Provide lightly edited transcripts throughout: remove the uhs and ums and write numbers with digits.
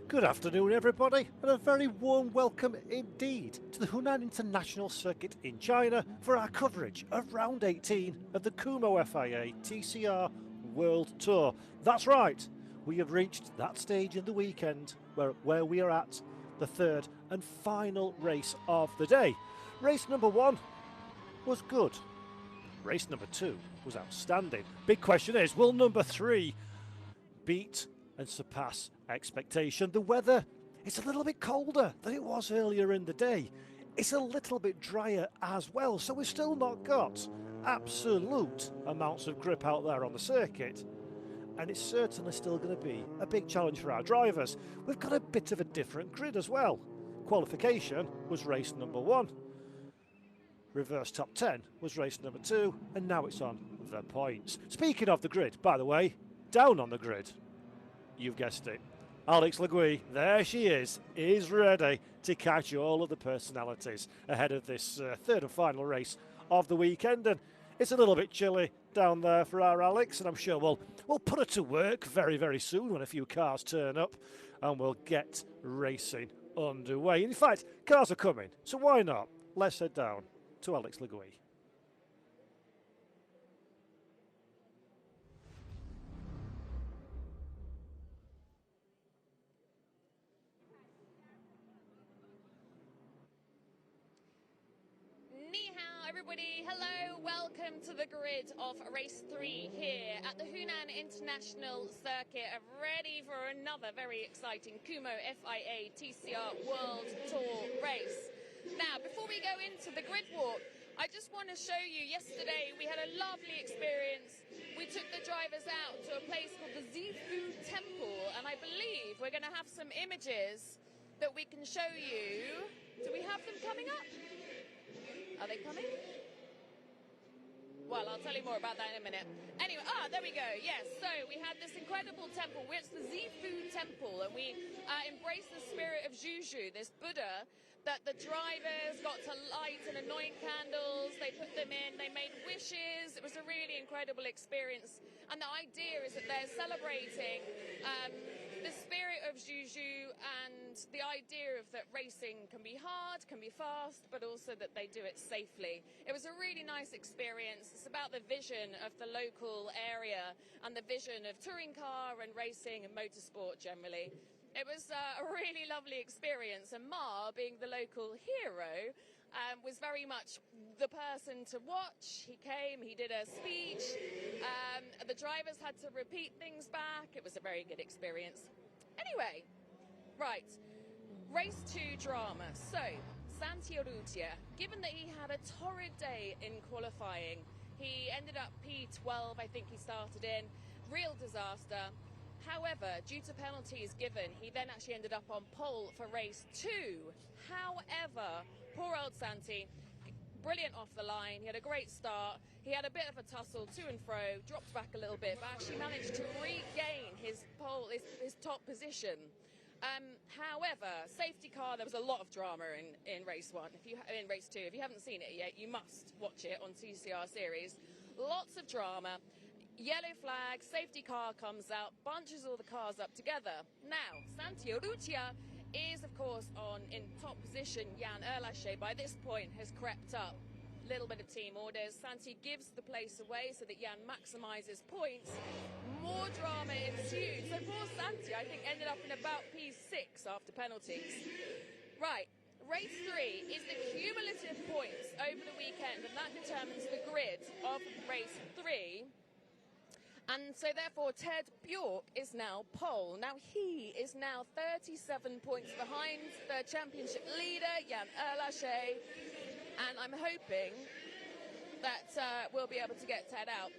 Good afternoon, everybody, and a very warm welcome indeed to the Hunan International Circuit in China for our coverage of round 18 of the Kumho FIA TCR World Tour. That's right, we have reached that stage in the weekend where we are at the third and final race of the day. Race number 1 was good. Race number 2 was outstanding. Big question is, will number 3 beat and surpass expectation? The weather is a little bit colder than it was earlier in the day. It's a little bit drier as well, so we've still not got absolute amounts of grip out there on the circuit. And it's certainly still going to be a big challenge for our drivers. We've got a bit of a different grid as well. Qualification was race number 1. Reverse top 10 was race number 2, and now it's on the points. Speaking of the grid, by the way, down on the grid, you've guessed it, Alex Le Gui, there she is ready to catch all of the personalities ahead of this third and final race of the weekend. And it's a little bit chilly down there for our Alex, and I'm sure we'll put her to work very, very soon when a few cars turn up and we'll get racing underway. In fact, cars are coming, so why not? Let's head down to Alex Le Gui. Everybody, hello, welcome to the grid of race 3 here at the Hunan International Circuit, ready for another very exciting Kumho FIA TCR World Tour race. Now, before we go into the grid walk, I just want to show you, yesterday we had a lovely experience. We took the drivers out to a place called the Zhuzhou Temple, and I believe we're going to have some images that we can show you. Do we have them coming up? Are they coming? Well, I'll tell you more about that in a minute. Anyway, there we go. Yes, so we had this incredible temple, which is the Zhuzhou Temple, and we embraced the spirit of Zhuzhou, this Buddha, that the drivers got to light and anoint candles. They put them in, they made wishes. It was a really incredible experience. And the idea is that they're celebrating the spirit of Zhuzhou and the idea of that racing can be hard, can be fast, but also that they do it safely. It was a really nice experience. It's about the vision of the local area and the vision of touring car and racing and motorsport generally. It was a really lovely experience, and Ma, being the local hero, was very much the person to watch. He came, he did a speech, the drivers had to repeat things back. It was a very good experience. Anyway, right, race 2 drama. So, Santi Urrutia, given that he had a torrid day in qualifying, he ended up P12, I think he started in, real disaster. However, due to penalties given, he then actually ended up on pole for race 2. However, poor old Santi, brilliant off the line. He had a great start. He had a bit of a tussle to and fro, dropped back a little bit, but actually managed to regain his pole, his top position. However, safety car, there was a lot of drama in race 1. In race 2, if you haven't seen it yet, you must watch it on TCR series. Lots of drama. Yellow flag, safety car comes out, bunches all the cars up together. Now, Santi Urrutia is, of course, in top position. Jan Erlache, by this point, has crept up. Little bit of team orders. Santi gives the place away so that Jan maximises points. More drama ensued. So poor Santi, I think, ended up in about P6 after penalties. Right. Race 3 is the cumulative points over the weekend, and that determines the grid of race 3. And so, therefore, Ted Bjork is now pole. Now, he is now 37 points behind the championship leader, Jan Erlache. And I'm hoping that we'll be able to get Ted out.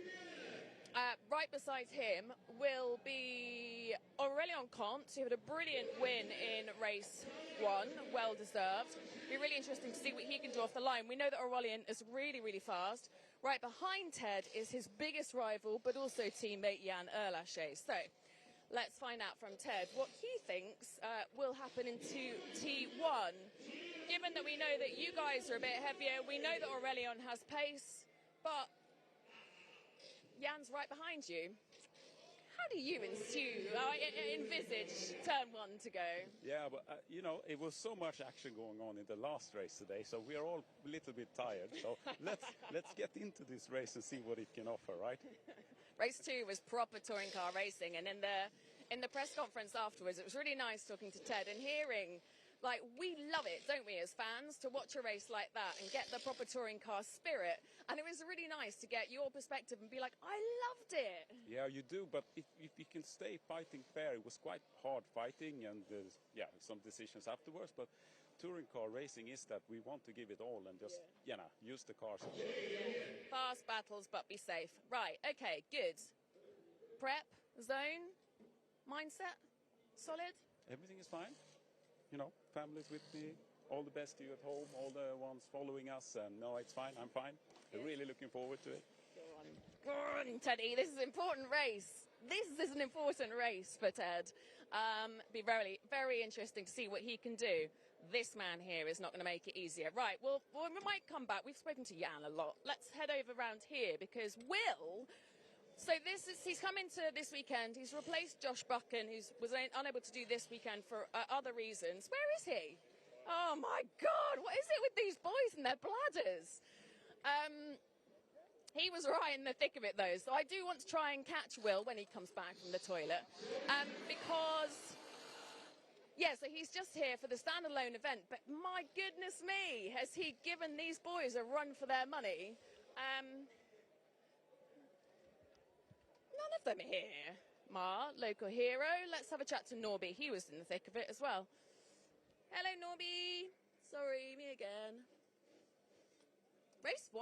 Right beside him will be Aurélien Comte, who had a brilliant win in race 1, well deserved. It'll be really interesting to see what he can do off the line. We know that Aurélien is really, really fast. Right behind Ted is his biggest rival, but also teammate Jan Erlache. So let's find out from Ted what he thinks will happen in T1. Given that we know that you guys are a bit heavier, we know that Aurélien has pace, but Jan's right behind you. how do you envisage turn one to go? Yeah, but you know, it was so much action going on in the last race today, so we are all a little bit tired. So let's get into this race and see what it can offer, right? Race 2 was proper touring car racing, and in the press conference afterwards, it was really nice talking to Ted and hearing. Like, we love it, don't we, as fans, to watch a race like that and get the proper touring car spirit. And it was really nice to get your perspective and be like, I loved it. Yeah, you do, but if you can stay fighting fair, it was quite hard fighting and, yeah, some decisions afterwards. But touring car racing is that we want to give it all and just, you know, use the cars. Fast battles, but be safe. Right, okay, good. Prep, zone, mindset, solid? Everything is fine. You know, families with me, all the best to you at home, all the ones following us, and no, it's fine, I'm fine. I'm really looking forward to it. Go on, Teddy, this is an important race. This is an important race for Ted. Be very, very interesting to see what he can do. This man here is not going to make it easier. Right, well, we might come back. We've spoken to Jan a lot. Let's head over around here because Will... So he's come into this weekend. He's replaced Josh Buchan, who was unable to do this weekend for other reasons. Where is he? Oh, my God. What is it with these boys and their bladders? He was right in the thick of it, though. So I do want to try and catch Will when he comes back from the toilet. Because, yeah, so he's just here for the standalone event. But my goodness me, has he given these boys a run for their money? None of them here. Ma, local hero. Let's have a chat to Norby. He was in the thick of it as well. Hello, Norby. Sorry, me again. Race 2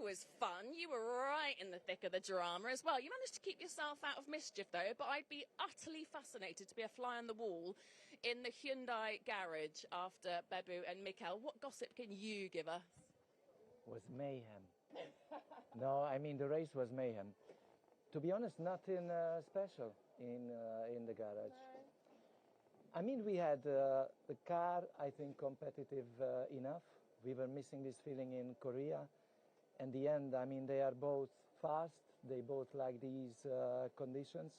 was fun. You were right in the thick of the drama as well. You managed to keep yourself out of mischief, though, but I'd be utterly fascinated to be a fly on the wall in the Hyundai garage after Bebu and Mikkel. What gossip can you give us? It was mayhem. No, I mean, the race was mayhem. To be honest, nothing special in the garage. I mean, we had the car, I think, competitive enough. We were missing this feeling in Korea. In the end, I mean, they are both fast. They both like these conditions.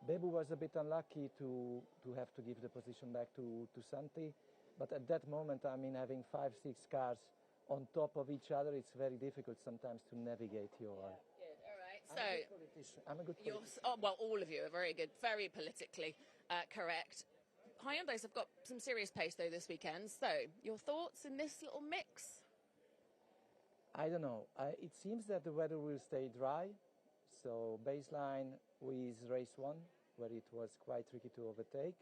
Bebu was a bit unlucky to have to give the position back to Santi. But at that moment, I mean, having 5, 6 cars on top of each other, it's very difficult sometimes to navigate your... So, I'm a good politician. Well, all of you are very good, very politically correct. Hyundais have got some serious pace, though, this weekend. So, your thoughts in this little mix? I don't know. It seems that the weather will stay dry. So, baseline with race 1, where it was quite tricky to overtake.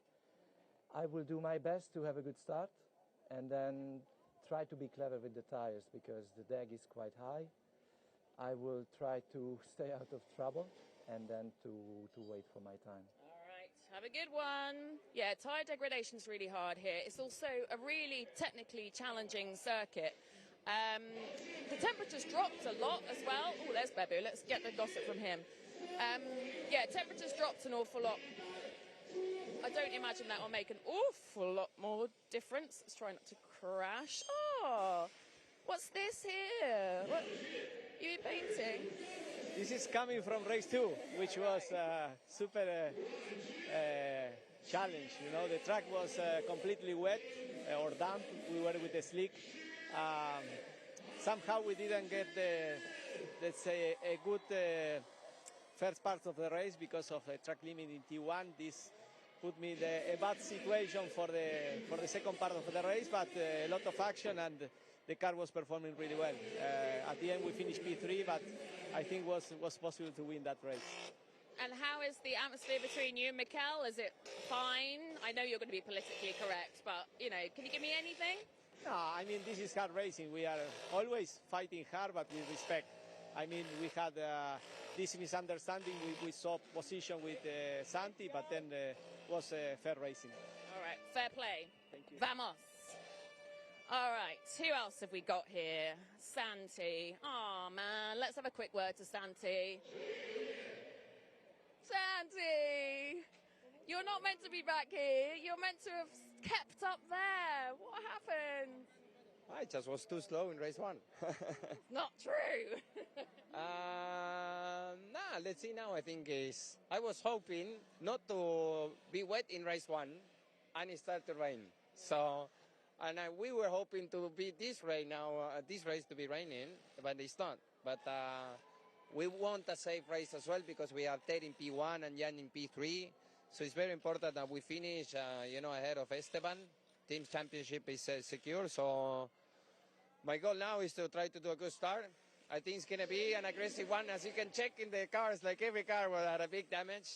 I will do my best to have a good start and then try to be clever with the tires because the drag is quite high. I will try to stay out of trouble and then to wait for my time. All right, have a good one. Yeah, tyre degradation's really hard here. It's also a really technically challenging circuit. The temperature's dropped a lot as well. Oh, there's Bebu. Let's get the gossip from him. Yeah, temperature's dropped an awful lot. I don't imagine that will make an awful lot more difference. Let's try not to crash. Oh, what's this here? What? You painting? This is coming from race 2, which was super challenge. You know, the track was completely wet or damp. We were with the slick. Somehow we didn't get let's say, a good first part of the race because of the track limit in T1. This put me in a bad situation for the second part of the race, but a lot of action and the car was performing really well. At the end we finished P3, but I think was possible to win that race. And how is the atmosphere between you and Mikkel? Is it fine? I know you're going to be politically correct, but, you know, can you give me anything? No, I mean, this is hard racing. We are always fighting hard, but with respect. I mean, we had this misunderstanding. We saw position with Santi, but then was fair racing. All right, fair play. Thank you. Vamos. All right, who else have we got here? Santi. Oh, man, let's have a quick word to Santi. Santi! You're not meant to be back here. You're meant to have kept up there. What happened? I just was too slow in race 1. Not true. Nah, let's see now. I think I was hoping not to be wet in race 1 and it started to rain. So, and we were hoping to be this rain now, this race to be raining, but it's not. But we want a safe race as well because we have Ted in P1 and Jan in P3. So it's very important that we finish, ahead of Esteban. Team's championship is secure. So my goal now is to try to do a good start. I think it's going to be an aggressive one. As you can check in the cars, like every car will have a big damage.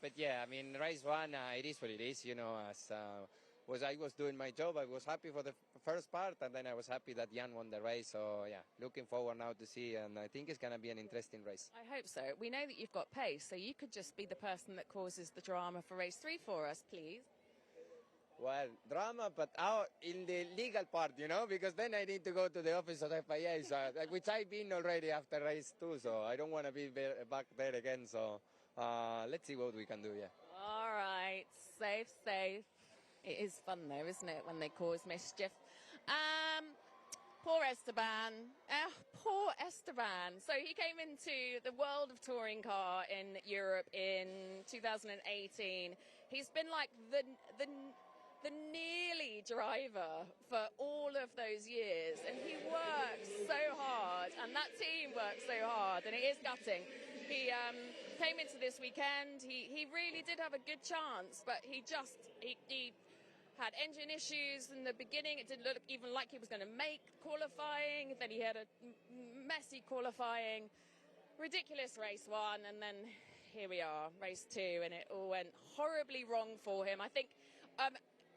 But yeah, I mean, race 1, it is what it is, as I was doing my job. I was happy for the first part, and then I was happy that Jan won the race. So yeah, looking forward now to see, and I think it's going to be an interesting race. I hope so. We know that you've got pace, so you could just be the person that causes the drama for race 3 for us, please. Well, drama, but out in the legal part, because then I need to go to the office of FIA, so, which I've been already after race 2, so I don't want to be back there again. So let's see what we can do, yeah. All right, safe. It is fun though, isn't it, when they cause mischief? Poor Esteban. Poor Esteban. So he came into the world of touring car in Europe in 2018. He's been like the nearly driver for all of those years, and he works so hard, and that team works so hard, and it is gutting. He came into this weekend. He really did have a good chance, but he had engine issues in the beginning. It didn't look even like he was going to make qualifying. Then he had a messy qualifying, ridiculous race 1, and then here we are, race 2, and it all went horribly wrong for him. I think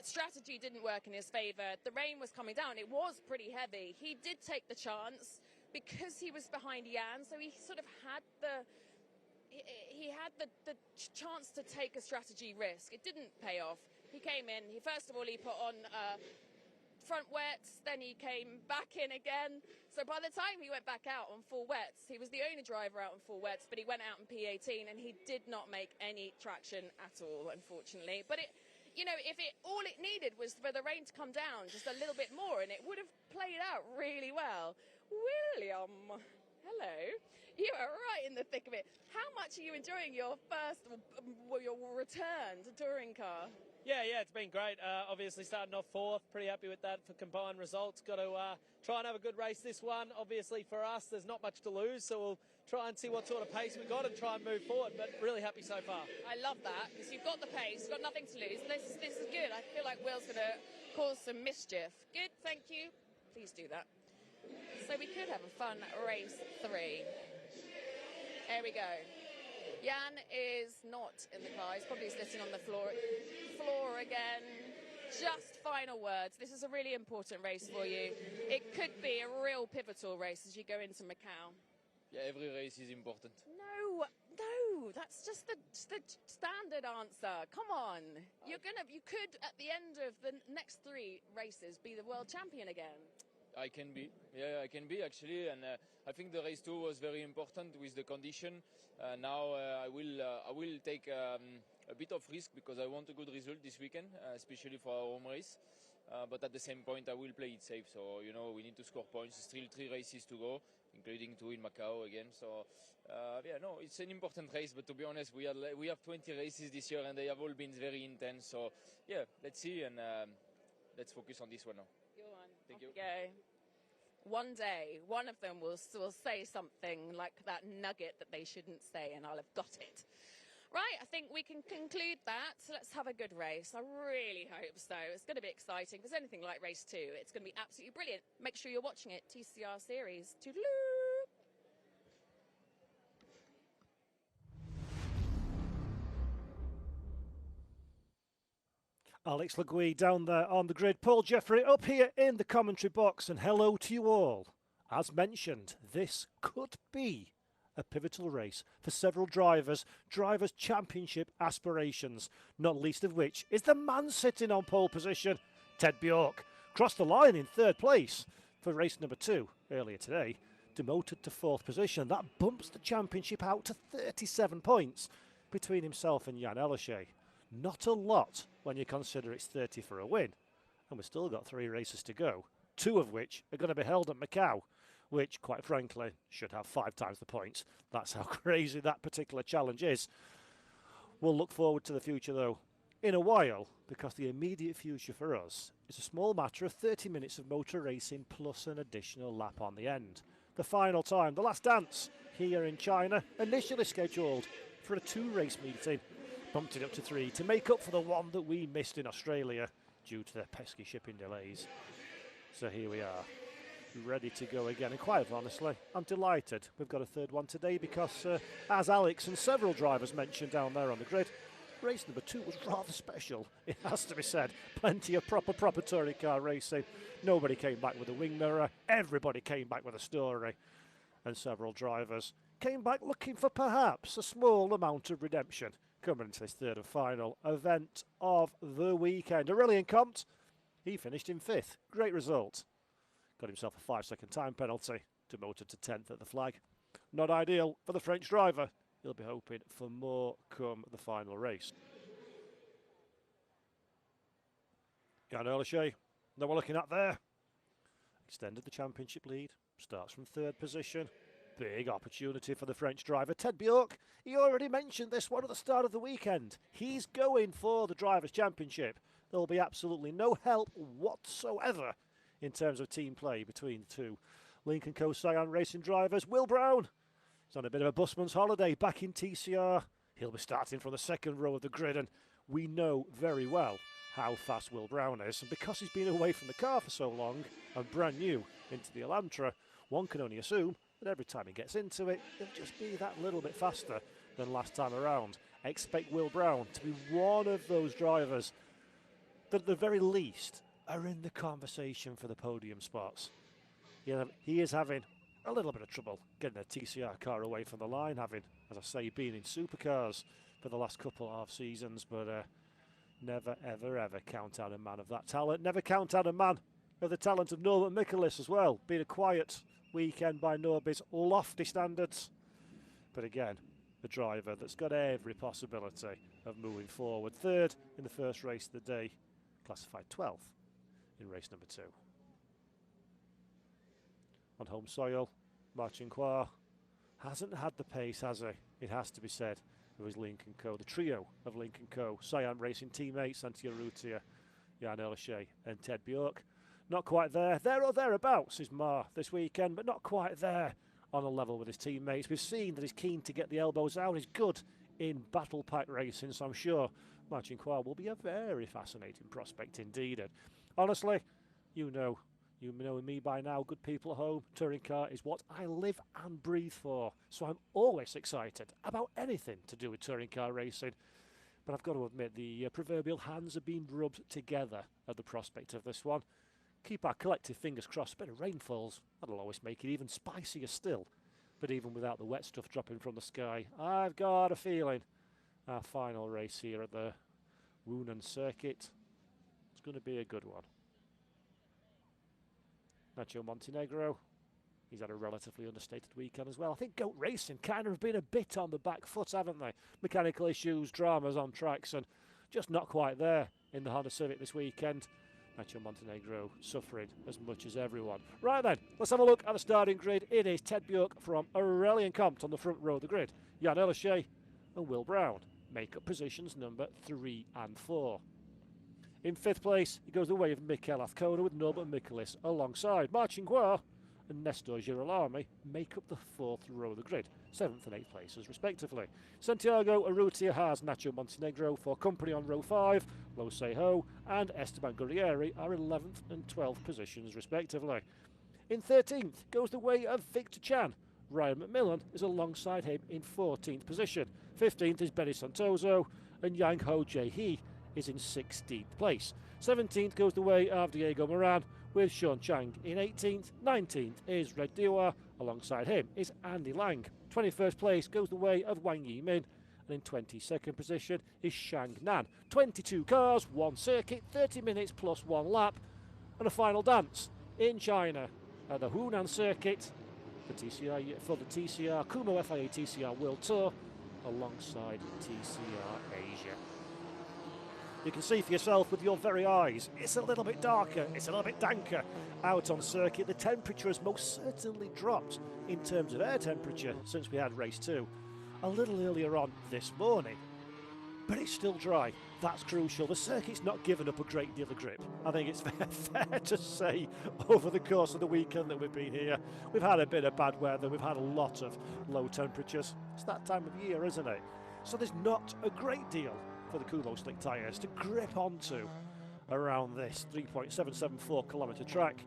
strategy didn't work in his favour. The rain was coming down. It was pretty heavy. He did take the chance because he was behind Jan, so he sort of had the chance to take a strategy risk. It didn't pay off. He came in. First of all, he put on front wets. Then he came back in again. So by the time he went back out on full wets, he was the only driver out on full wets, but he went out in P18 and he did not make any traction at all, unfortunately. But all it needed was for the rain to come down just a little bit more, and it would have played out really well. William, hello. You are right in the thick of it. How much are you enjoying your return to touring car? Yeah, it's been great. Obviously starting off 4th, pretty happy with that for combined results. Got to try and have a good race this one. Obviously for us, there's not much to lose, so we'll try and see what sort of pace we got and try and move forward, but really happy so far. I love that, because you've got the pace, you've got nothing to lose. This is good. I feel like Will's going to cause some mischief. Good, thank you. Please do that. So we could have a fun race 3. There we go. Jan is not in the car. He's probably sitting on the floor again. Just final words. This is a really important race for you. It could be a real pivotal race as you go into Macau. Yeah, every race is important. No, that's just the standard answer. Come on. You could, at the end of the next 3 races, be the world champion again. I can be. Yeah, I can be actually, and I think the race 2 was very important with the condition. Now I will take a bit of risk because I want a good result this weekend, especially for our home race. But at the same point, I will play it safe. So we need to score points. Still 3 races to go, including 2 in Macau again. So it's an important race. But to be honest, we have 20 races this year, and they have all been very intense. So yeah, let's see, and let's focus on this one now. Thank you. Go. One day, one of them will say something like that nugget that they shouldn't say, and I'll have got it. Right, I think we can conclude that. So let's have a good race. I really hope so. It's going to be exciting. If it's anything like race 2, it's going to be absolutely brilliant. Make sure you're watching it. TCR series. Toodaloo! Alex Le Gouy down there on the grid. Paul Jeffrey up here in the commentary box. And hello to you all. As mentioned, this could be a pivotal race for several drivers' championship aspirations, not least of which is the man sitting on pole position, Ted Bjork. Crossed the line in 3rd place for race number 2 earlier today, demoted to 4th position. That bumps the championship out to 37 points between himself and Jan Ellershae. Not a lot when you consider it's 30 for a win. And we've still got 3 races to go, 2 of which are going to be held at Macau. which, quite frankly, should have 5 times the points. That's how crazy that particular challenge is. We'll look forward to the future, though, in a while, because the immediate future for us is a small matter of 30 minutes of motor racing plus an additional lap on the end. The final time, the last dance, here in China, initially scheduled for a 2-race meeting, bumped it up to 3 to make up for the one that we missed in Australia due to the pesky shipping delays. So here we are, ready to go again, and quite honestly, I'm delighted we've got a third one today because, as Alex and several drivers mentioned down there on the grid, race number 2 was rather special, it has to be said. Plenty of proper touring car racing. Nobody came back with a wing mirror, everybody came back with a story, and several drivers came back looking for perhaps a small amount of redemption coming into this third and final event of the weekend. Aurélien Comte, he finished in 5th. Great result. Got himself a 5-second time penalty to motor to 10th at the flag. Not ideal for the French driver. He'll be hoping for more come the final race. Yann Erlechet, that we're looking at there. Extended the championship lead. Starts from 3rd position. Big opportunity for the French driver. Ted Bjork, he already mentioned this one at the start of the weekend. He's going for the Drivers' Championship. There'll be absolutely no help whatsoever in terms of team play between the two Link & Co Cyan Racing drivers. Will Brown, he's on a bit of a busman's holiday back in TCR. He'll be starting from the 2nd row of the grid, and we know very well how fast Will Brown is. And because he's been away from the car for so long and brand new into the Elantra, one can only assume that every time he gets into it, he'll just be that little bit faster than last time around. I expect Will Brown to be one of those drivers that at the very least are in the conversation for the podium spots. He is having a little bit of trouble getting a TCR car away from the line, having, as I say, been in supercars for the last couple of seasons, but never, ever, ever count out a man of that talent. Never count out a man of the talent of Norbert Michaelis as well. Been a quiet weekend by Norby's lofty standards. But again, the driver that's got every possibility of moving forward. 3rd in the first race of the day, classified 12th in race number 2. On home soil, Martin Qua hasn't had the pace, has he? It has to be said. It was Link & Co, the trio of Link & Co, Cyan Racing teammates, Santiago Rutia, Yann Erlechet and Ted Bjork. Not quite there or thereabouts is Mar this weekend, but not quite there on a level with his teammates. We've seen that he's keen to get the elbows out. He's good in battle pack racing, so I'm sure Martin Qua will be a very fascinating prospect indeed. And honestly, you know me by now, good people at home, touring car is what I live and breathe for. So I'm always excited about anything to do with touring car racing. But I've got to admit, the proverbial hands have been rubbed together at the prospect of this one. Keep our collective fingers crossed. A bit of rain falls, that'll always make it even spicier still. But even without the wet stuff dropping from the sky, I've got a feeling our final race here at the Wunan circuit is going to be a good one. Nacho Montenegro, he's had a relatively understated weekend as well. I think Goat Racing kind of have been a bit on the back foot, haven't they? Mechanical issues, dramas on tracks, and just not quite there in the Honda Civic this weekend. Nacho Montenegro suffering as much as everyone. Right then, let's have a look at the starting grid. It is Ted Bjork from Aurélien Comte on the front row of the grid. Yann Erlechet and Will Brown make up positions number 3 and 4. In 5th place, he goes the way of Mikel Azcona with Norbert Michaelis alongside. Martin Qua and Nestor Girolami make up the 4th row of the grid, 7th and 8th places respectively. Santiago Urrutia has Nacho Montenegro for company on row 5, Lo Seho and Esteban Guerrieri are 11th and 12th positions respectively. In 13th goes the way of Victor Chan. Ryan McMillan is alongside him in 14th position. 15th is Benny Santoso and Yang Ho Jae Hee is in 16th place. 17th goes the way of Diego Moran with Sean Chang in 18th. 19th is Red Diwa. Alongside him is Andy Lang. 21st place goes the way of Wang Yimin. And in 22nd position is Shang Nan. 22 cars, 1 circuit, 30 minutes plus 1 lap. And a final dance in China at the Hunan circuit for the TCR Kumho FIA TCR World Tour alongside TCR Asia. You can see for yourself with your very eyes. It's a little bit darker, it's a little bit danker out on circuit. The temperature has most certainly dropped in terms of air temperature since we had race 2 a little earlier on this morning. But it's still dry. That's crucial. The circuit's not given up a great deal of grip. I think it's fair to say over the course of the weekend that we've been here, we've had a bit of bad weather, we've had a lot of low temperatures. It's that time of year, isn't it? So there's not a great deal for the Kumho slick tyres to grip onto around this 3.774 kilometre track.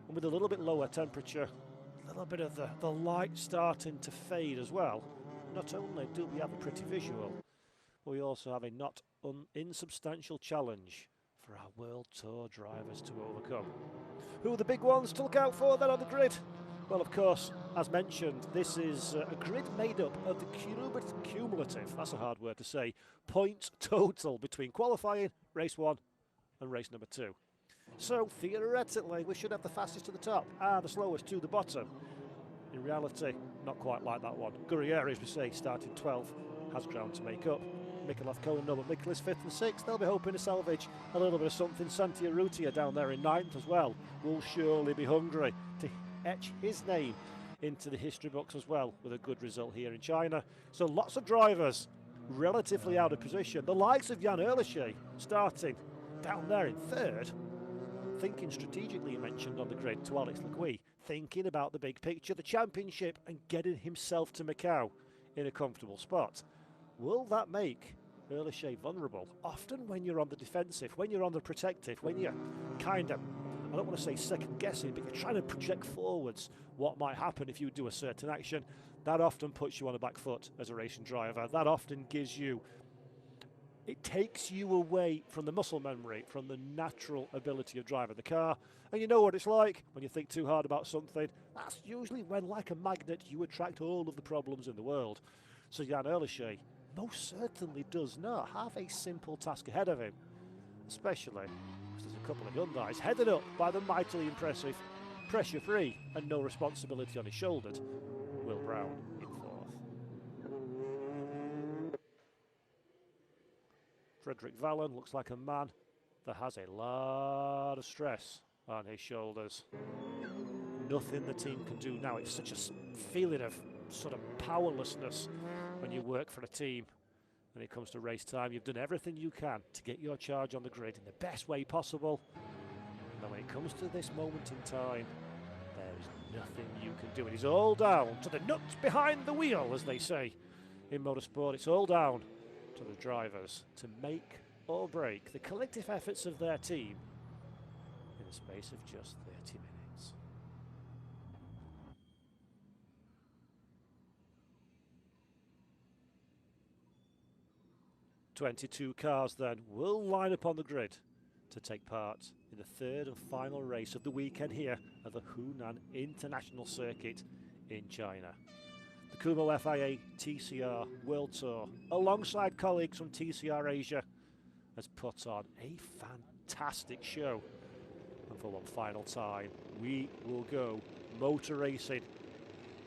And with a little bit lower temperature, a little bit of the light starting to fade as well, not only do we have a pretty visual, we also have a not insubstantial challenge for our World Tour drivers to overcome. Who are the big ones to look out for then on the grid? Well, of course, as mentioned, this is a grid made up of the cumulative, that's a hard word to say, points total between qualifying, race 1 and race number 2. So, theoretically, we should have the fastest to the top and the slowest to the bottom. In reality, not quite like that one. Gurrieri, as we say, started 12th, has ground to make up. Mikolov, Cohen, Noble, Nicholas 5th and 6th. They'll be hoping to salvage a little bit of something. Santia Rutia down there in 9th as well will surely be hungry to etch his name into the history books as well with a good result here in China. So lots of drivers relatively out of position. The likes of Jan Ehrlichie starting down there in 3rd, thinking strategically, mentioned on the grid to Alex Legui, thinking about the big picture, the championship, and getting himself to Macau in a comfortable spot. Will that make Ehrlichie vulnerable? Often when you're on the defensive, when you're on the protective, when you're kind of, I don't want to say second guessing, but you're trying to project forwards what might happen if you do a certain action, that often puts you on the back foot as a racing driver. That often gives you, it takes you away from the muscle memory, from the natural ability of driving the car. And you know what it's like when you think too hard about something. That's usually when, like a magnet, you attract all of the problems in the world. So Jan Ehrlichie most certainly does not have a simple task ahead of him, especially because there's a couple of Hyundais headed up by the mightily impressive, pressure-free and no responsibility on his shoulders, Will Brown in 4th. Frederick Valen looks like a man that has a lot of stress on his shoulders. Nothing the team can do now. It's such a feeling of sort of powerlessness when you work for a team. When it comes to race time, you've done everything you can to get your charge on the grid in the best way possible. And when it comes to this moment in time, there is nothing you can do. It is all down to the nuts behind the wheel, as they say in motorsport. It's all down to the drivers to make or break the collective efforts of their team in the space of just 30 minutes. 22 cars then will line up on the grid to take part in the 3rd and final race of the weekend here at the Hunan International Circuit in China. The Kumho FIA TCR World Tour, alongside colleagues from TCR Asia, has put on a fantastic show. And for one final time, we will go motor racing.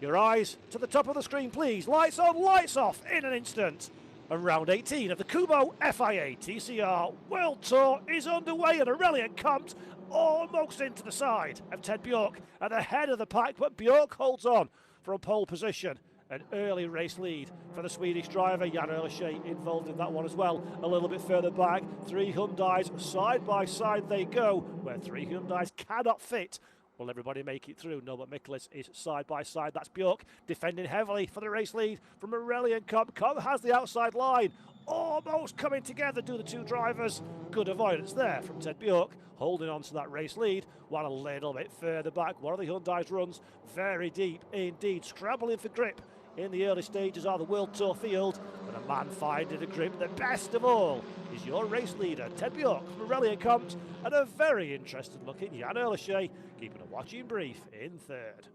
Your eyes to the top of the screen, please. Lights on, lights off in an instant. And round 18 of the Kumho FIA TCR World Tour is underway, and Aurelian Comte almost into the side of Ted Bjork at the head of the pack, but Bjork holds on for a pole position. An early race lead for the Swedish driver, Jan Ehrlichie, involved in that one as well. A little bit further back, 3 Hyundais side by side they go, where 3 Hyundais cannot fit. Will everybody make it through? No, but Miklas is side by side. That's Bjork defending heavily for the race lead from Aurelian Comte. Comte has the outside line. Almost coming together, do the 2 drivers. Good avoidance there from Ted Bjork, holding on to that race lead. While a little bit further back, one of the Hyundais runs very deep indeed, scrambling for grip. In the early stages are the World Tour field, but a man finding a grip. The best of all is your race leader, Ted Bjork from Aurelian Comte, and a very interesting looking Jan Ehrlichie, keeping a watching brief in 3rd.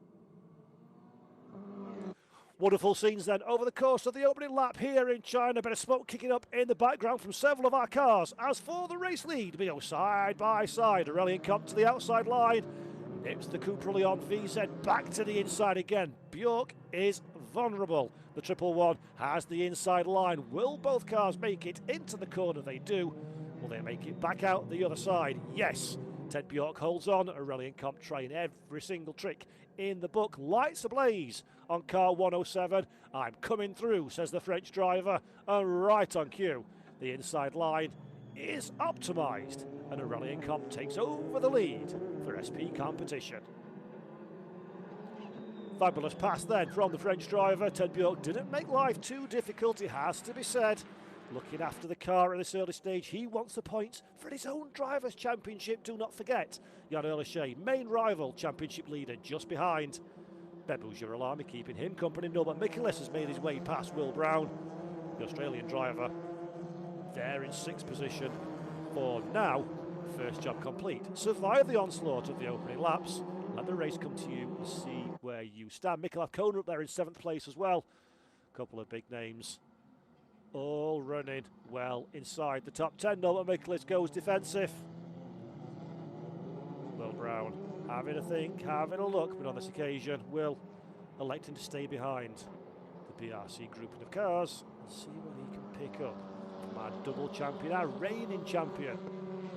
Wonderful scenes then over the course of the opening lap here in China. Bit of smoke kicking up in the background from several of our cars. As for the race lead, we go side by side. Aurelian Comte to the outside line. Nips the Cupra Leon VZ back to the inside again. Bjork is vulnerable. The 111 has the inside line. Will both cars make it into the corner? They do. Will they make it back out the other side? Yes. Ted Bjork holds on. Aurelien Comte trying every single trick in the book. Lights ablaze on car 107. I'm coming through, says the French driver. And right on cue, the inside line is optimised. And Aurelien Comte takes over the lead for SP competition. Fabulous pass then from the French driver. Ted Bjork didn't make life too difficult, it has to be said. Looking after the car at this early stage, he wants the points for his own Drivers' Championship. Do not forget, Jan Erlichet, main rival, championship leader, just behind. Bebu Girolami keeping him company. Norbert Michelis has made his way past Will Brown. The Australian driver there in 6th position for now. First job complete. Survive the onslaught of the opening laps. Let the race come to you and see where you stand. Mikhail Kona up there in 7th place as well. A couple of big names all running well inside the top 10. Norbert Michelis goes defensive. Will Brown having a think, having a look, but on this occasion, Will electing to stay behind the BRC grouping of cars and see what he can pick up from our double champion, our reigning champion.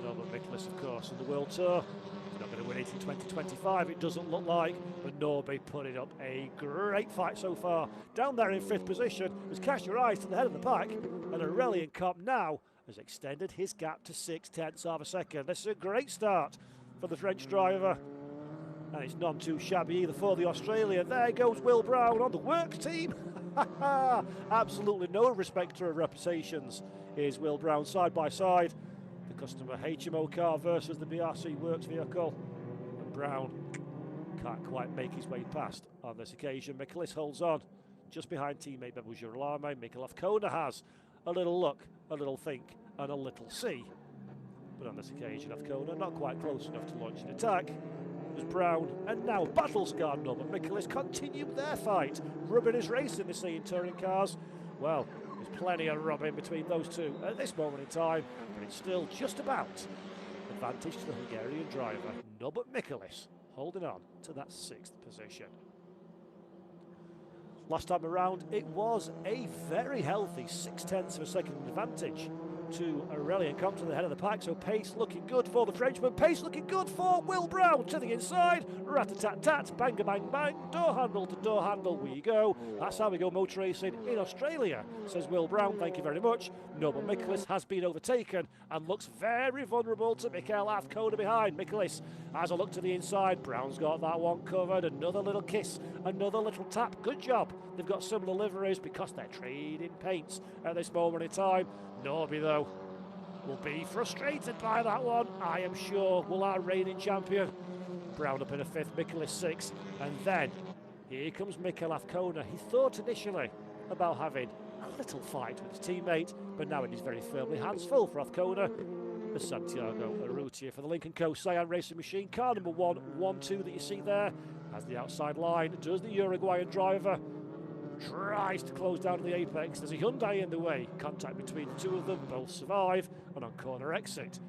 Norbert Michelis, of course, in the World Tour. He's not going to win it in 2025, it doesn't look like, but Norby putting up a great fight so far. Down there in 5th position was Cast Your Eyes to the head of the pack, and Aurelien Comte now has extended his gap to 6/10 of a second. This is a great start for the French driver, and it's none too shabby either for the Australian. There goes Will Brown on the works team. Absolutely no respecter of reputations. Here's Will Brown side by side. The customer HMO car versus the BRC works vehicle. And Brown can't quite make his way past on this occasion. Michelis holds on just behind teammate Bebu Girolami. Mikhail Kona has a little look, a little think, and a little see. But on this occasion, Kona not quite close enough to launch an attack. As Brown and now battle-scarred Norbert Michelis continue their fight. Rubbing is racing, they say in touring cars. Well, there's plenty of rubbing between those two at this moment in time, but it's still just about advantage to the Hungarian driver, Norbert Michelis, holding on to that 6th position. Last time around, it was a very healthy 6/10 of a second advantage to Aurelien Comte to the head of the pack, so pace looking good for the Frenchman, pace looking good for Will Brown to the inside, rat-a-tat-tat, bang-a-bang-bang, door handle to door handle we go. That's how we go motor racing in Australia, says Will Brown, thank you very much. Norbert Michelis has been overtaken and looks very vulnerable to Mikhail Kona behind. Michelis has a look to the inside, Brown's got that one covered, another little kiss, another little tap, good job. They've got similar liveries because they're trading paints at this moment in time. Norby, though, will be frustrated by that one, I am sure, will our reigning champion. Brown up in a 5th, Michelis 6th, and then here comes Mikhail Kona. He thought initially about having a little fight with his teammate, but now it is very firmly hands full for Kona. The Santiago Urrutia for the Lincoln Co. Cyan Racing Machine, car number 112 that you see there, has the outside line, does the Uruguayan driver. Tries to close down to the apex. There's a Hyundai in the way. Contact between the two of them. Both survive. And on corner exit,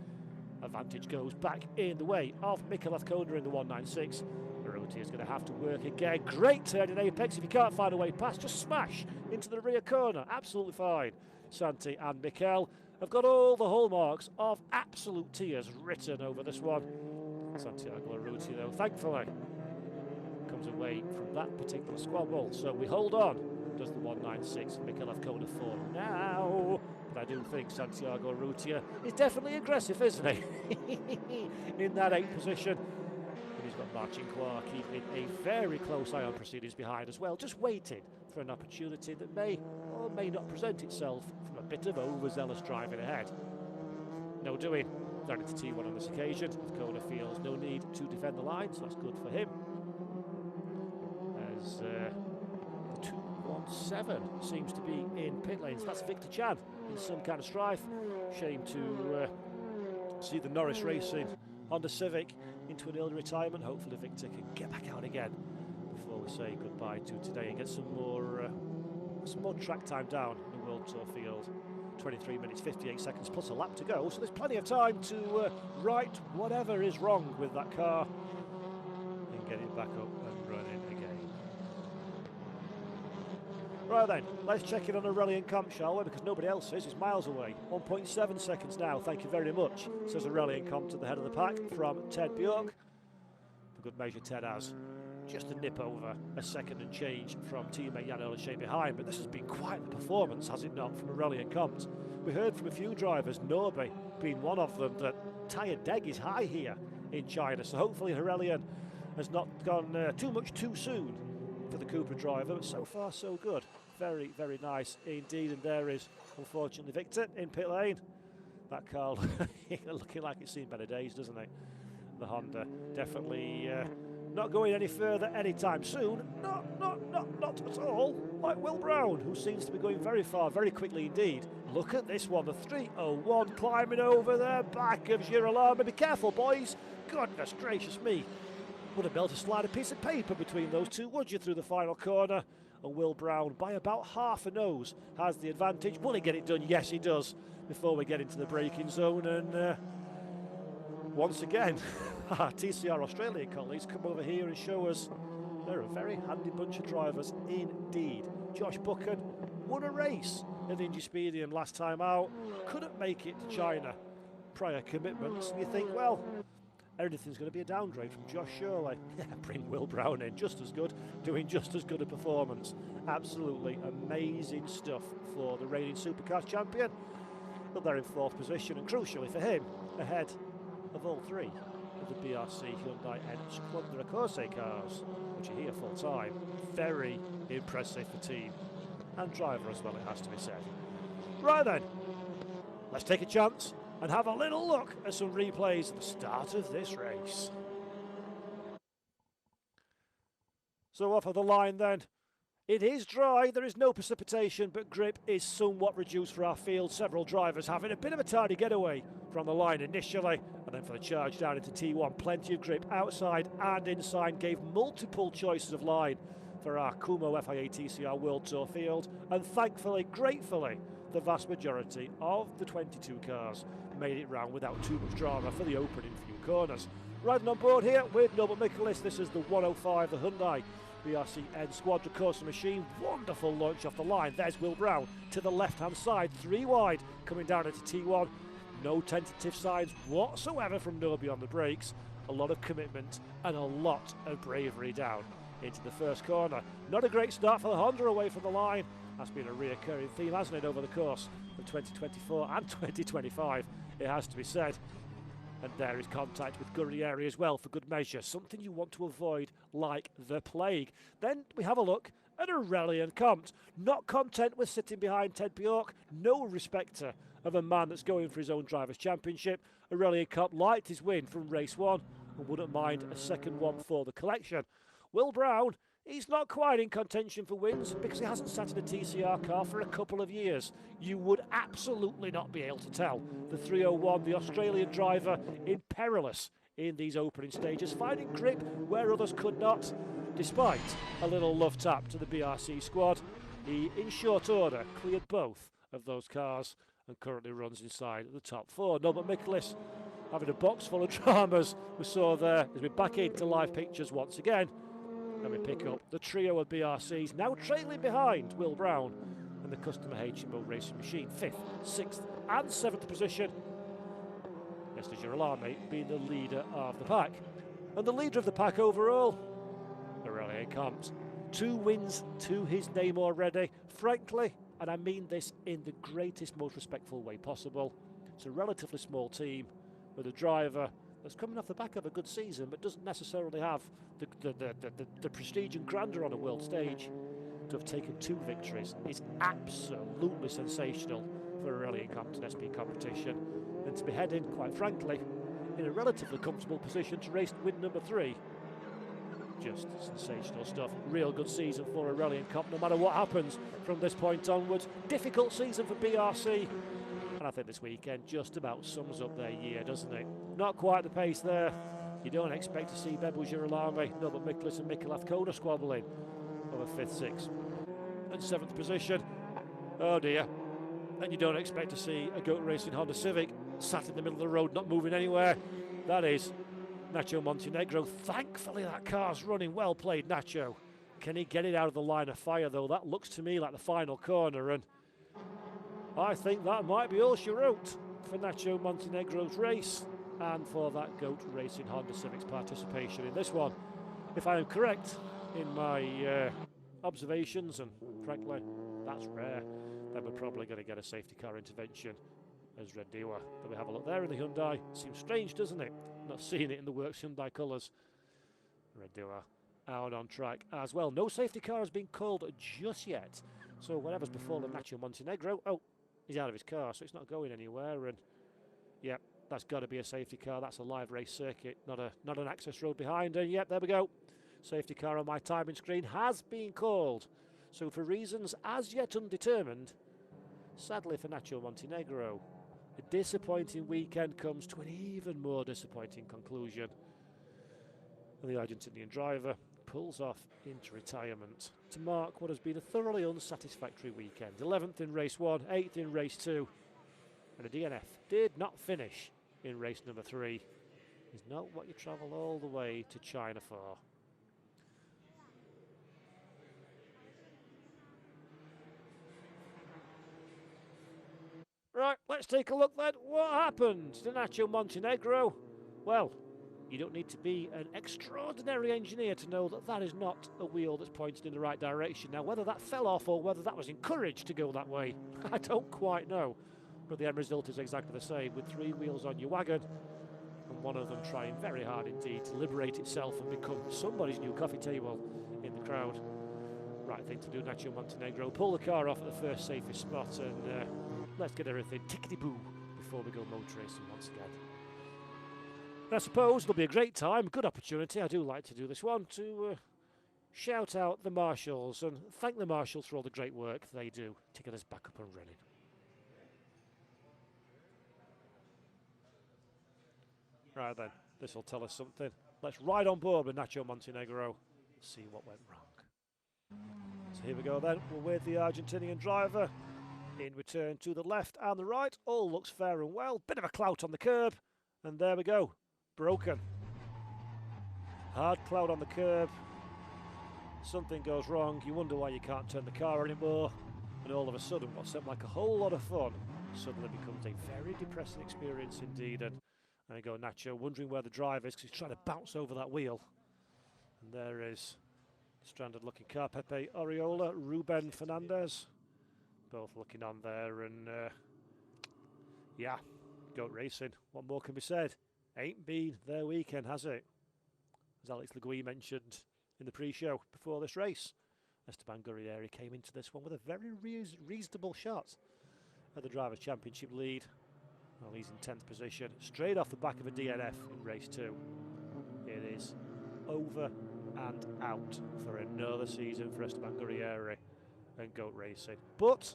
advantage goes back in the way of Mikhail Kona in the 196. Urrutia is going to have to work again. Great turn in apex. If you can't find a way past, just smash into the rear corner. Absolutely fine. Santi and Mikhail have got all the hallmarks of absolute tears written over this one. Santiago Urrutia, though, thankfully, comes away from that particular squabble, so we hold on. Does the 196 Mikhail Kona for now, but I do think Santiago Urrutia is definitely aggressive, isn't he? In that 8th position. And he's got Marcin Kła keeping a very close eye on proceedings behind as well, just waiting for an opportunity that may or may not present itself from a bit of overzealous driving ahead. No doing. Down into T1 on this occasion. Kona feels no need to defend the line, so that's good for him. The 217 seems to be in pit lanes. That's Victor Chan in some kind of strife. Shame to see the Norris Racing Honda Civic into an early retirement. Hopefully Victor can get back out again before we say goodbye to today and get some more track time down in the World Tour field. 23 minutes 58 seconds plus a lap to go, so there's plenty of time to right whatever is wrong with that car and get it back up and running again. Right then, let's check in on Aurelian Comp, shall we? Because nobody else is. He's miles away. 1.7 seconds now. Thank you very much, says Aurelian Comp to the head of the pack from Ted Bjork. For good measure, Ted has just a nip over a second and change from teammate Jan Oleshe behind. But this has been quite the performance, has it not, from Aurelian Comp? We heard from a few drivers, Norby being one of them, that tyre deg is high here in China. So hopefully Aurelian has not gone too much too soon for the Cooper driver, but so far so good. Very, very nice indeed. And there is, unfortunately, Victor in pit lane. That car looking like it's seen better days, doesn't it? The Honda definitely not going any further anytime soon. Not at all. Like Will Brown, who seems to be going very far, very quickly indeed. Look at this one, the 301 climbing over the back of Girolamo. Be careful, boys. Goodness gracious me. Wouldn't be able to slide a piece of paper between those two, would you, through the final corner? And Will Brown, by about half a nose, has the advantage. Will he get it done? Yes, he does, before we get into the braking zone. And once again, our TCR Australian colleagues come over here and show us they're a very handy bunch of drivers indeed. Josh Buchan won a race at the Indyspedium last time out. Couldn't make it to China. Prior commitments. And you think, well, anything's going to be a downgrade from Josh surely. Yeah, bring Will Brown in, just as good, doing just as good a performance. Absolutely amazing stuff for the reigning Supercars champion. But they're in fourth position, and crucially for him, ahead of all three of the BRC Hyundai and Squadra Corse cars, which are here full time. Very impressive for team and driver as well, it has to be said. Right then, let's take a chance and have a little look at some replays at the start of this race. So off of the line then. It is dry, there is no precipitation, but grip is somewhat reduced for our field. Several drivers having a bit of a tardy getaway from the line initially, and then for the charge down into T1, plenty of grip outside and inside, gave multiple choices of line for our Kumho FIA TCR World Tour field, and thankfully, gratefully, the vast majority of the 22 cars made it round without too much drama for the opening few corners. Riding on board here with Norbert Michaelis, this is the 105, the Hyundai BRC-N Squadra Corse machine. Wonderful launch off the line. There's Will Brown to the left-hand side, 3 wide, coming down into T1. No tentative signs whatsoever from Norby on the brakes. A lot of commitment and a lot of bravery down into the first corner. Not a great start for the Honda away from the line. That's been a reoccurring theme, hasn't it, over the course of 2024 and 2025, it has to be said. And there is contact with Guerrieri as well for good measure, something you want to avoid like the plague. Then we have a look at Aurelian Compt. Not content with sitting behind Ted Bjork, no respecter of a man that's going for his own Drivers' Championship. Aurelian Compt liked his win from race 1 and wouldn't mind a second one for the collection. Will Brown, he's not quite in contention for wins because he hasn't sat in a TCR car for a couple of years. You would absolutely not be able to tell. The 301, the Australian driver, perilous in these opening stages, finding grip where others could not, despite a little love tap to the BRC squad. He, in short order, cleared both of those cars and currently runs inside the top 4. Norbert Michaelis having a box full of dramas we saw there as we're back into live pictures once again. And we pick up the trio of BRCs, now trailing behind Will Brown and the customer HMO racing machine. 5th, 6th and 7th position. Mr. Girolamo being the leader of the pack. And the leader of the pack overall, Aurelian Compt. 2 wins to his name already. Frankly, and I mean this in the greatest, most respectful way possible, it's a relatively small team with a driver that's coming off the back of a good season but doesn't necessarily have the prestige and grandeur on a world stage. To have taken 2 victories is absolutely sensational for Aurelian Compt in SP competition, and to be heading, quite frankly, in a relatively comfortable position to race win number 3. Just sensational stuff. Real good season for Aurelian Compt, no matter what happens from this point onwards. Difficult season for BRC, and I think this weekend just about sums up their year, doesn't it? Not quite the pace there. You don't expect to see Bebu Girolamo, Norbert Michaelis and Mikhail Koda squabbling over 5th, 6th and 7th position. Oh dear. And you don't expect to see a Goat Racing Honda Civic sat in the middle of the road, not moving anywhere. That is Nacho Montenegro. Thankfully that car's running. Well played, Nacho. Can he get it out of the line of fire, though? That looks to me like the final corner, and I think that might be all she wrote for Nacho Montenegro's race and for that GOAT Racing Honda Civic's participation in this one. If I am correct in my observations, and frankly, that's rare, then we're probably going to get a safety car intervention as Red Dewa. But we have a look there in the Hyundai. Seems strange, doesn't it? Not seeing it in the works Hyundai colours. Red Dewa out on track as well. No safety car has been called just yet. So whatever's befallen Nacho Montenegro, oh, he's out of his car, so it's not going anywhere. And yeah, that's got to be a safety car. That's a live race circuit, not an access road behind. And yep, there we go. Safety car on my timing screen has been called. So for reasons as yet undetermined, sadly for Nacho Montenegro, a disappointing weekend comes to an even more disappointing conclusion. And the Argentinian driver pulls off into retirement to mark what has been a thoroughly unsatisfactory weekend. 11th in race 1, 8th in race 2, and a DNF did not finish in race number 3. Is not what you travel all the way to China for. Right, let's take a look then. What happened to Nacho Montenegro? Well, you don't need to be an extraordinary engineer to know that that is not a wheel that's pointed in the right direction. Now, whether that fell off or whether that was encouraged to go that way, I don't quite know. But the end result is exactly the same, with 3 wheels on your wagon, and one of them trying very hard indeed to liberate itself and become somebody's new coffee table in the crowd. Right thing to do, Nacho Montenegro. Pull the car off at the first safest spot, and let's get everything tickety-boo before we go motor racing once again. I suppose it'll be a great time, good opportunity. I do like to do this one, to shout out the marshals and thank the marshals for all the great work they do to get us back up and running. Right then, this will tell us something. Let's ride on board with Nacho Montenegro, see what went wrong. So here we go then, we're with the Argentinian driver. In return to the left and the right, all looks fair and well. Bit of a clout on the curb, and there we go. Broken. Hard cloud on the curb. Something goes wrong. You wonder why you can't turn the car anymore. And all of a sudden, what seemed like a whole lot of fun suddenly becomes a very depressing experience indeed. And there you go, Nacho, wondering where the drive is because he's trying to bounce over that wheel. And there is the stranded-looking car. Pepe Oriola, Ruben Fernandez, both looking on there. And yeah, GOAT Racing. What more can be said? Ain't been their weekend, has it? As Alex Legui mentioned in the pre-show before this race, Esteban Gurrieri came into this one with a very reasonable shot at the Drivers' Championship lead. Well, he's in 10th position, straight off the back of a DNF in race 2. It is over and out for another season for Esteban Gurrieri and GOAT Racing. But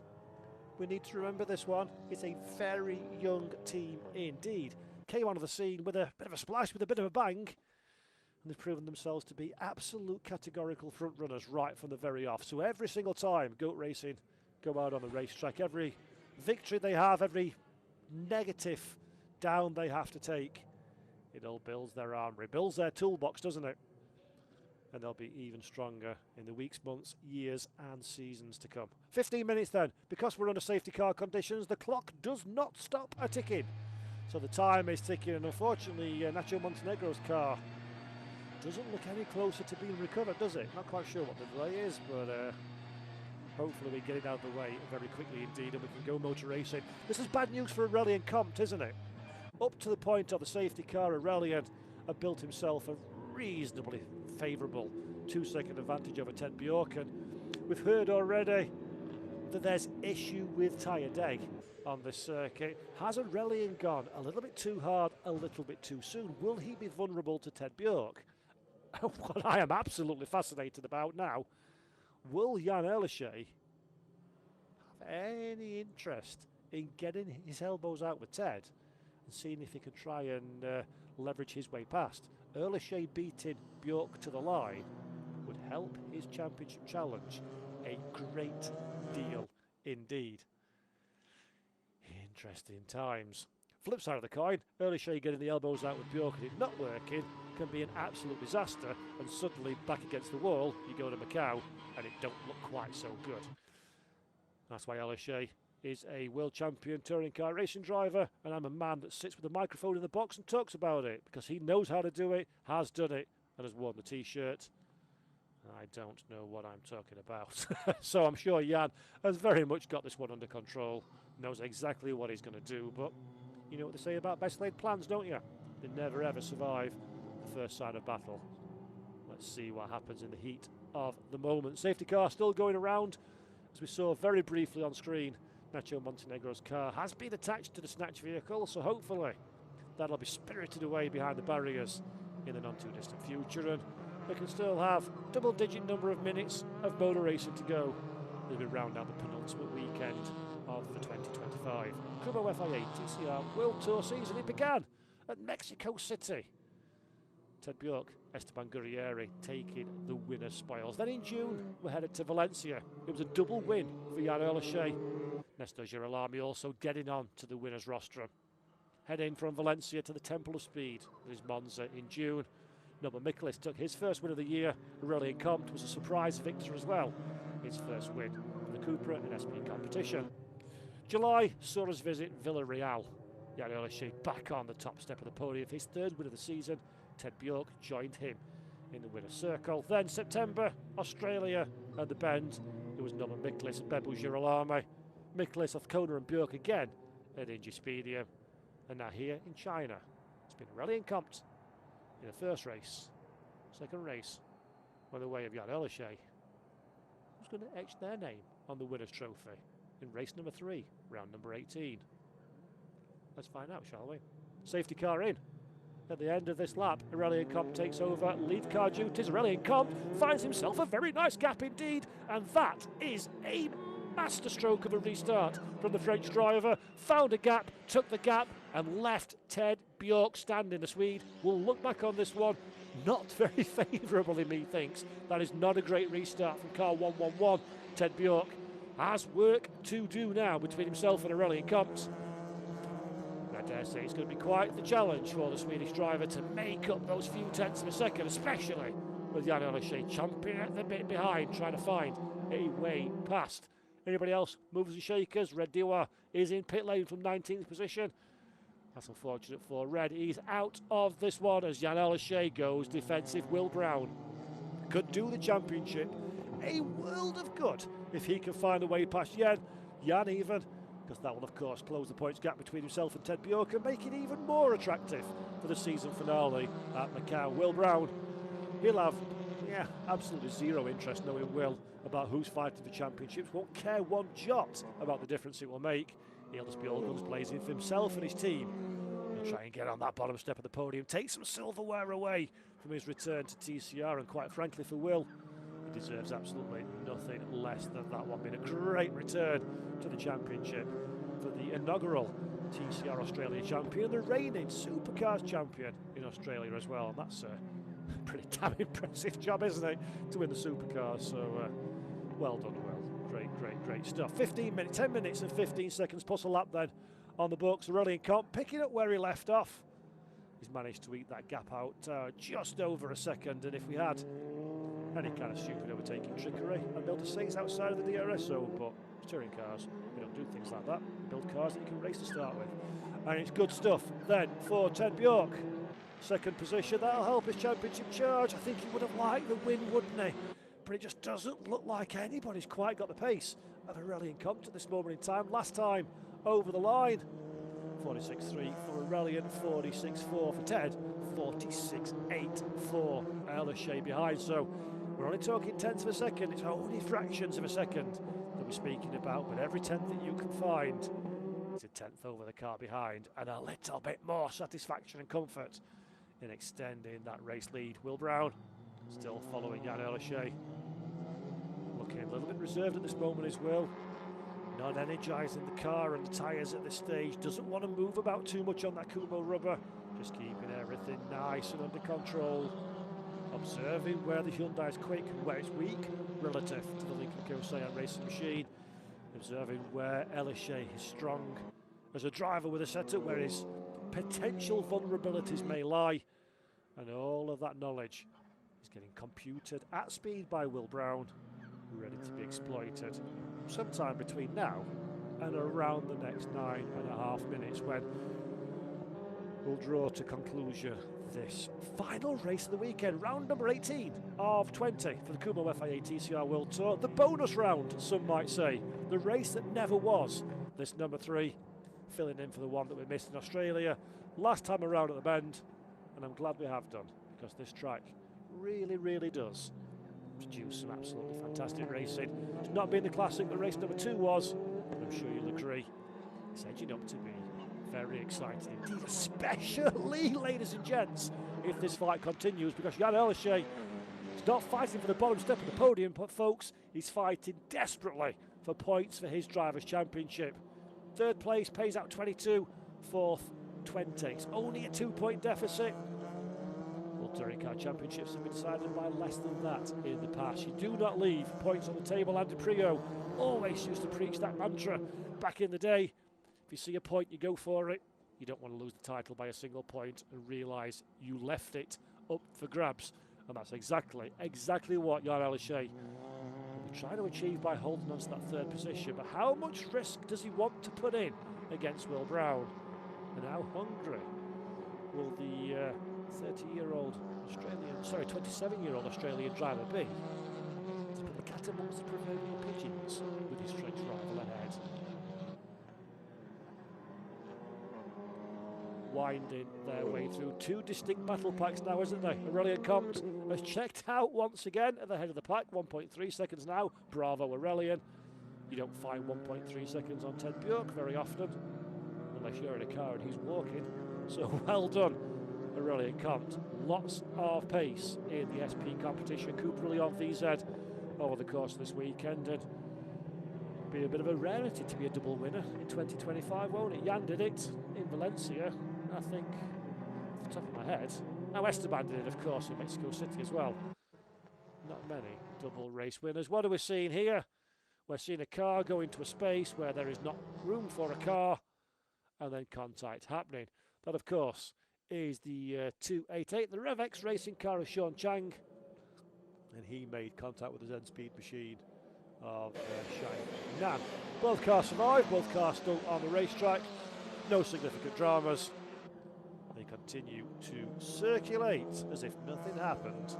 we need to remember this one. It's a very young team indeed. Came onto the scene with a bit of a splash, with a bit of a bang, and they've proven themselves to be absolute categorical front runners right from the very off. So every single time GOAT Racing go out on the racetrack, every victory they have, every negative down they have to take, it all builds their armoury, builds their toolbox, doesn't it? And they'll be even stronger in the weeks, months, years and seasons to come. 15 minutes then. Because we're under safety car conditions, the clock does not stop a ticking. So the time is ticking, and unfortunately Nacho Montenegro's car doesn't look any closer to being recovered, does it? Not quite sure what the delay is, but hopefully we get it out of the way very quickly indeed, and we can go motor racing. This is bad news for Aurelien Comte, isn't it? Up to the point of the safety car, Aurelien have built himself a reasonably favourable 2-second advantage over Ted Bjork, and we've heard already that there's issue with tyre day on this circuit. Has Aurelien gone a little bit too hard, a little bit too soon? Will he be vulnerable to Ted Bjork? What I am absolutely fascinated about now, will Jan Erlichey have any interest in getting his elbows out with Ted and seeing if he can try and leverage his way past? Erlichey beating Bjork to the line would help his championship challenge a great deal indeed. Interesting times. Flip side of the coin, Erlichey getting the elbows out with Bjork and it not working. can be an absolute disaster, and suddenly back against the wall, you go to Macau, and it don't look quite so good. That's why Aleshe is a world champion touring car racing driver, and I'm a man that sits with a microphone in the box and talks about it, because he knows how to do it, has done it, and has worn the T-shirt. I don't know what I'm talking about. So I'm sure Jan has very much got this one under control, knows exactly what he's going to do, but you know what they say about best laid plans, don't you? They never ever survive the first sign of battle. Let's see what happens in the heat of the moment. Safety car still going around, as we saw very briefly on screen. Nacho Montenegro's car has been attached to the snatch vehicle, so hopefully that'll be spirited away behind the barriers in the not too distant future, and we can still have double-digit number of minutes of motor racing to go as we round out the penultimate weekend of the 2025 Kumho FIA TCR World Tour season. It began at Mexico City. Ted Bjork, Esteban Gurrieri taking the winner's spoils. Then in June, we're headed to Valencia. It was a double win for Jan Aleshe. Nestor Girolami also getting on to the winner's rostrum. Heading from Valencia to the Temple of Speed, that is Monza in June. Norbert Mikkelis took his first win of the year. Aurelien Comte was a surprise victor as well. His first win for the Cupra in SP competition. July saw us visit Villarreal. Jan Aleshe back on the top step of the podium. His third win of the season. Ted Bjork joined him in the winner's circle. Then September, Australia at the Bend. It was Norbert Mikkelis and Bebu Girolami. Mikkelis, Othkona and Bjork again at Ingespedium. And now here in China. It's been Aurelien Comte in the first race. Second race by the way of Jan Aleshe. Who's going to etch their name on the winner's trophy in race number 3, round number 18? Let's find out, shall we? Safety car in. At the end of this lap, Aurelien Comte takes over lead car duties. Aurelien Comte finds himself a very nice gap indeed, and that is a masterstroke of a restart from the French driver. Found a gap, took the gap, and left Ted Bjork standing. The Swede will look back on this one not very favourably, methinks. That is not a great restart from car 111. Ted Bjork has work to do now between himself and Aurelien Comte. I dare say it's going to be quite the challenge for the Swedish driver to make up those few tenths of a second, especially with Jan Aleshe chomping at the bit behind, trying to find a way past. Anybody else? Movers and shakers. Red Diwa is in pit lane from 19th position. That's unfortunate for Red. He's out of this one as Jan Aleshe goes defensive. Will Brown could do the championship a world of good if he can find a way past Jan even, because that will of course close the points gap between himself and Ted Bjork and make it even more attractive for the season finale at Macau. Will Brown, he'll have absolutely zero interest, knowing Will, about who's fighting for championships. Won't care one jot about the difference it will make. He'll just be all guns blazing for himself and his team. He'll try and get on that bottom step of the podium, take some silverware away from his return to TCR, and quite frankly for Will, he deserves absolutely nothing less than that one. Been a great return to the championship for the inaugural TCR Australia champion, the reigning Supercars champion in Australia as well. And that's a pretty damn impressive job, isn't it, to win the Supercars? So well done, Will. Great stuff. 10 minutes and 15 seconds plus a lap then on the books. Aurelien Comte picking up where he left off. He's managed to eat that gap out just over a second, and if we had any kind of stupid overtaking trickery, I'd be able to say it's outside of the DRSO, but touring cars, we don't do things like that. We build cars that you can race to start with. And it's good stuff then for Ted Bjork. Second position, that'll help his championship charge. I think he would have liked the win, wouldn't he? But it just doesn't look like anybody's quite got the pace of Aurelien Comte at this moment in time. Last time over the line, 46.3 for Aurelien, 46.4 for Ted, 46.8 for Aleshe behind. So we're only talking tenths of a second. It's only fractions of a second that we're speaking about, but every tenth that you can find is a tenth over the car behind, and a little bit more satisfaction and comfort in extending that race lead. Will Brown still following Jan Aleshe, looking a little bit reserved at this moment as Will. Not energising the car and the tyres at this stage. Doesn't want to move about too much on that Kumho rubber. Just keeping everything nice and under control. Observing where the Hyundai is quick and where it's weak relative to the Lincoln Co-Cyan racing machine. Observing where Aleshe is strong as a driver with a setup, where his potential vulnerabilities may lie. And all of that knowledge is getting computed at speed by Will Brown, ready to be exploited sometime between now and around the next 9.5 minutes, when we'll draw to conclusion this final race of the weekend, round number 18 of 20 for the Kumho FIA TCR World Tour, the bonus round, some might say, the race that never was. This number 3 filling in for the one that we missed in Australia last time around at the bend, and I'm glad we have done, because this track really does produce some absolutely fantastic racing. It's not been the classic that race number 2 was, but I'm sure you'll agree it's edging up to be very exciting indeed, especially, ladies and gents, if this fight continues, because Jan Elysée is not fighting for the bottom step of the podium, but folks, he's fighting desperately for points for his Drivers' Championship. 3rd place pays out 22, 4th 20. It's only a 2-point deficit. World Touring Car Championships have been decided by less than that in the past. You do not leave points on the table. Andy Prio always used to preach that mantra back in the day. If you see a point, you go for it. You don't want to lose the title by a single point and realise you left it up for grabs. And that's exactly what Jan Elysée will be trying to achieve by holding on to that 3rd position. But how much risk does he want to put in against Will Brown? And how hungry will the 27-year-old Australian driver be to put the cat amongst the proverbial pigeons with his French rival ahead? Winding their way through 2 distinct battle packs now, isn't they? Aurelien Comte has checked out once again at the head of the pack, 1.3 seconds now. Bravo, Aurelien. You don't find 1.3 seconds on Ted Bjork very often, unless you're in a car and he's walking. So well done, Aurelien Comte. Lots of pace in the SP competition. Cooper Leon VZ over the course of this weekend, and be a bit of a rarity to be a double winner in 2025, won't it? Jan did it in Valencia, I think, off the top of my head. Now Esteban did it, of course, in Mexico City as well. Not many double race winners. What are we seeing here? We're seeing a car go into a space where there is not room for a car, and then contact happening. That, of course, is the 288, the RevX racing car of Sean Chang, and he made contact with the Zen Speed machine of Shine Nan. Both cars survived, both cars still on the racetrack, no significant dramas. They continue to circulate as if nothing happened,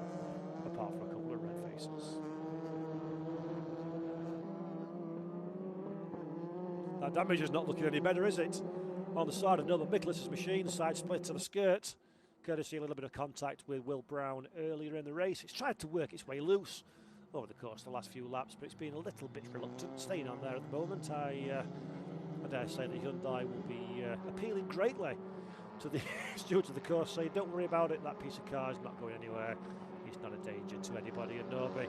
apart from a couple of red faces. That damage is not looking any better, is it? On the side of Norbert Miklas's machine, side split to the skirt, courtesy a little bit of contact with Will Brown earlier in the race. It's tried to work its way loose over the course of the last few laps, but it's been a little bit reluctant, staying on there at the moment. I dare say the Hyundai will be appealing greatly to the stewards of the course, saying, don't worry about it, that piece of car is not going anywhere. It's not a danger to anybody, and Norby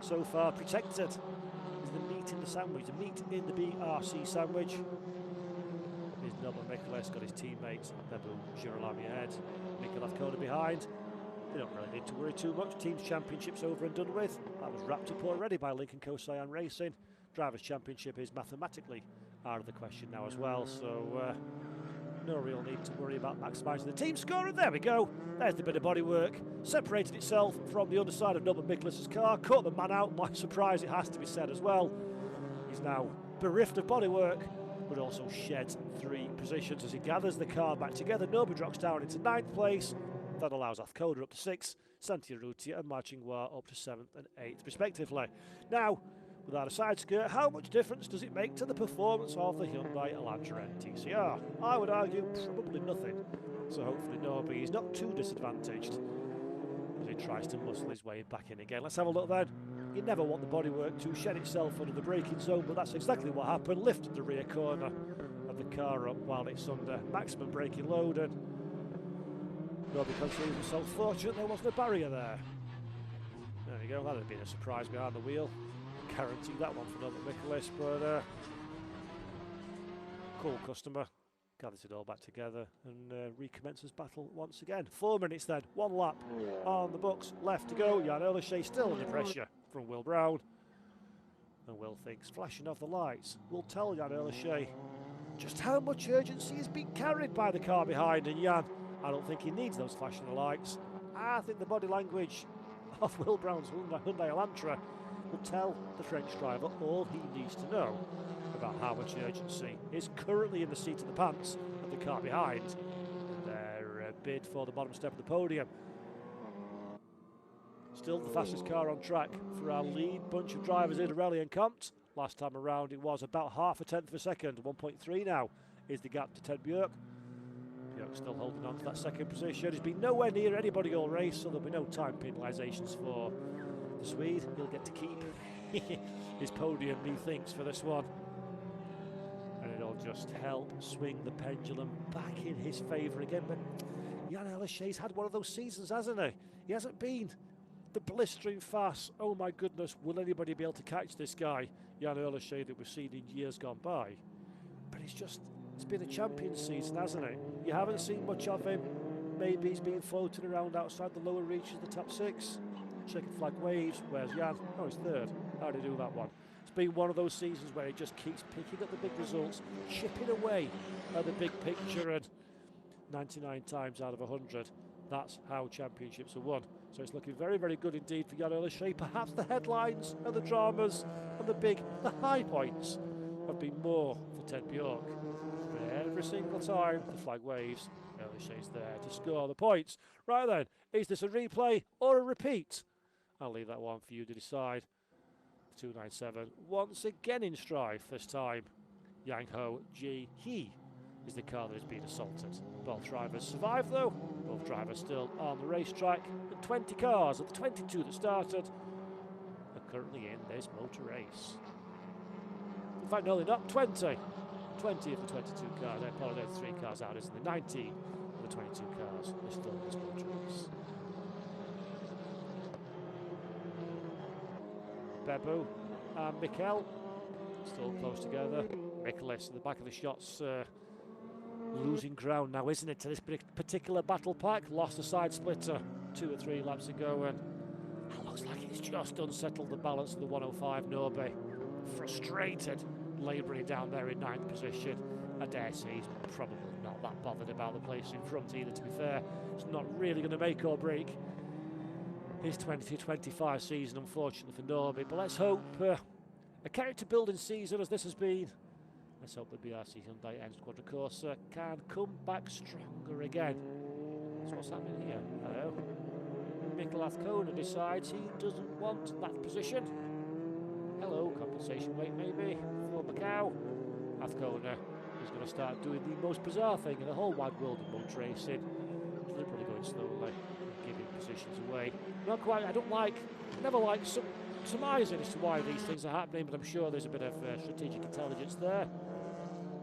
so far protected is the meat in the sandwich, the meat in the BRC sandwich. Is Norbert Miklas, got his teammate Bebu Girolami ahead, Mikhail Koda behind. They don't really need to worry too much. Teams Championship's over and done with. That was wrapped up already by Lincoln Kosayan Racing. Drivers' Championship is mathematically out of the question now as well, so no real need to worry about maximising the team score. And there we go. There's the bit of bodywork. Separated itself from the underside of Norbert Miklas's car. Caught the man out. My surprise, it has to be said as well. He's now bereft of bodywork, but also sheds 3 positions as he gathers the car back together. Norbert drops down into 9th place. That allows Athkoda up to 6th, Santi Urrutia and Marchingwa up to 7th and 8th respectively. Now, without a side skirt, how much difference does it make to the performance of the Hyundai Elantra TCR? I would argue probably nothing. So hopefully Norby is not too disadvantaged as he tries to muscle his way back in again. Let's have a look then. You never want the bodywork to shed itself under the braking zone, but that's exactly what happened. Lifted the rear corner of the car up while it's under maximum braking load, and Norby considers himself fortunate there wasn't a barrier there. There we go, that would have been a surprise behind the wheel. Guarantee that one for Norbert Miklas, but cool customer. Gathers it all back together and recommences battle once again. 4 minutes then, 1 lap on the books left to go. Jan Elysée still under pressure from Will Brown. And Will thinks flashing off the lights will tell Jan Elysée just how much urgency is being carried by the car behind. And Jan, I don't think he needs those flashing lights. I think the body language of Will Brown's Hyundai Elantra will tell the French driver all he needs to know about how much urgency is currently in the seat of the pants of the car behind. Their bid for the bottom step of the podium. Still the fastest car on track for our lead bunch of drivers in Pirelli and Compt. Last time around it was about half a tenth of a second. 1.3 now is the gap to Ted Björk. Björk still holding on to that second position. He's been nowhere near anybody all race, so there'll be no time penalisations for the Swede. He'll get to keep his podium, methinks, for this one. And it'll just help swing the pendulum back in his favour again. But Jan Ellershay's had one of those seasons, hasn't he? He hasn't been the blistering fast, oh my goodness, will anybody be able to catch this guy, Jan Ellershay, that we've seen in years gone by. But it's been a champion season, hasn't it? You haven't seen much of him. Maybe he's been floating around outside the lower reaches of the top six. Checking flag waves. Where's Jan? Oh, he's third. How did he do that one? It's been one of those seasons where he just keeps picking up the big results, chipping away at the big picture, and 99 times out of 100, that's how championships are won. So it's looking very, very good indeed for Jan Ellershay. Perhaps the headlines and the dramas and the high points have been more for Ted Björk. But every single time the flag waves, Ellershay's there to score the points. Right then, is this a replay or a repeat? I'll leave that one for you to decide. 297 once again in strife, this time Yang Ho Ji Hee is the car that has been assaulted. Both drivers survived though, both drivers still on the racetrack, and 20 cars of the 22 that started are currently in this motor race. In fact, no, they're not 20. 20 of the 22 cars, I apologise, 3 cars out, isn't there? 19 of the 22 cars are still in this motor race. Bebu and Mikel still close together. Nicholas in the back of the shots, losing ground now, isn't it, to this particular battle pack? Lost a side splitter 2 or 3 laps ago, and it looks like it's just unsettled the balance of the 105 Norby. Frustrated, labouring down there in 9th position. I dare say he's probably not that bothered about the place in front either, to be fair. It's not really going to make or break his 2025 season, unfortunately for Norby. But let's hope a character building season as this has been, let's hope the BRC Hyundai N Quadricorsa can come back stronger again. So what's happening here? Hello. Mikkel Athkona decides he doesn't want that position. Hello, compensation weight maybe for Macau. Athkona is going to start doing the most bizarre thing in the whole wide world of motor racing. Deliberately going slowly, giving positions away. Not quite, I never like surmising as to why these things are happening, but I'm sure there's a bit of strategic intelligence there.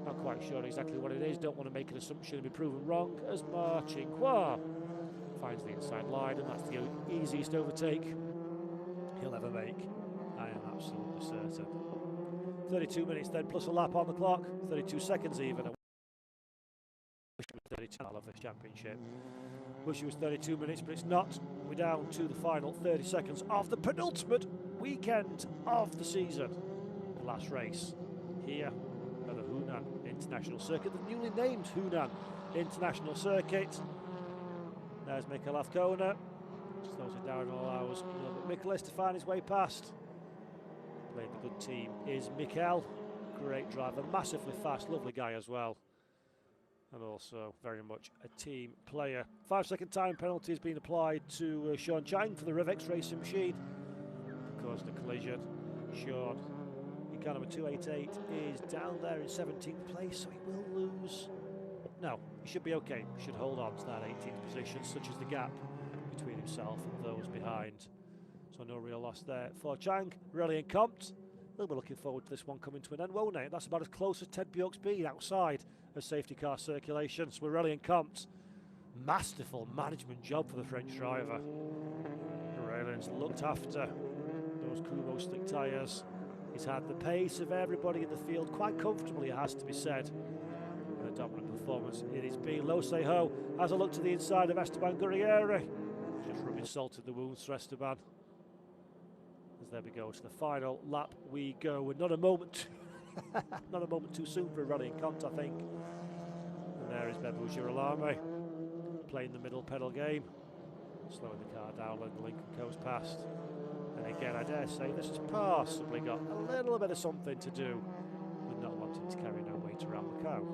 Not quite sure exactly what it is, don't want to make an assumption and be proven wrong, as Ma Qinghua finds the inside line, and that's the easiest overtake he'll ever make. I am absolutely certain. 32 minutes then, plus a lap on the clock, 32 seconds even. I wish it was 32, I love this championship. Wish it was 32 minutes, but it's not. We're down to the final 30 seconds of the penultimate weekend of the season. The last race here at the Hunan International Circuit, the newly named Hunan International Circuit. There's Mikkel Athkona. Slows it down and allows Nicholas to find his way past. Playing the good team is Mikel. Great driver, massively fast, lovely guy as well. And also very much a team player. 5-second time penalty has been applied to Sean Chang for the Rivex racing machine. Caused a collision. Sean, in car number 288, is down there in 17th place, so he will lose. No, he should be okay. He should hold on to that 18th position, such as the gap between himself and those behind. So no real loss there for Chang. Pirelli and Compt, they'll be looking forward to this one coming to an end, won't they? That's about as close as Ted Björk's been outside of safety car circulation. So Pirelli and Compt, masterful management job for the French driver. Pirelli's looked after those Kumho slick tyres. He's had the pace of everybody in the field quite comfortably, it has to be said. A dominant performance it has been. Lo Seho has a look to the inside of Esteban Gurriere. Just rubbing salt in the wounds for Esteban. As there we go to the final lap we go, and not a moment not a moment too soon for Pirelli and Compt, I think. And there is Bebu Girolamo playing the middle pedal game. slowing the car down, letting the Lincoln Coast past. And again, I dare say this has possibly got a little bit of something to do with not wanting to carry no weight around Macau.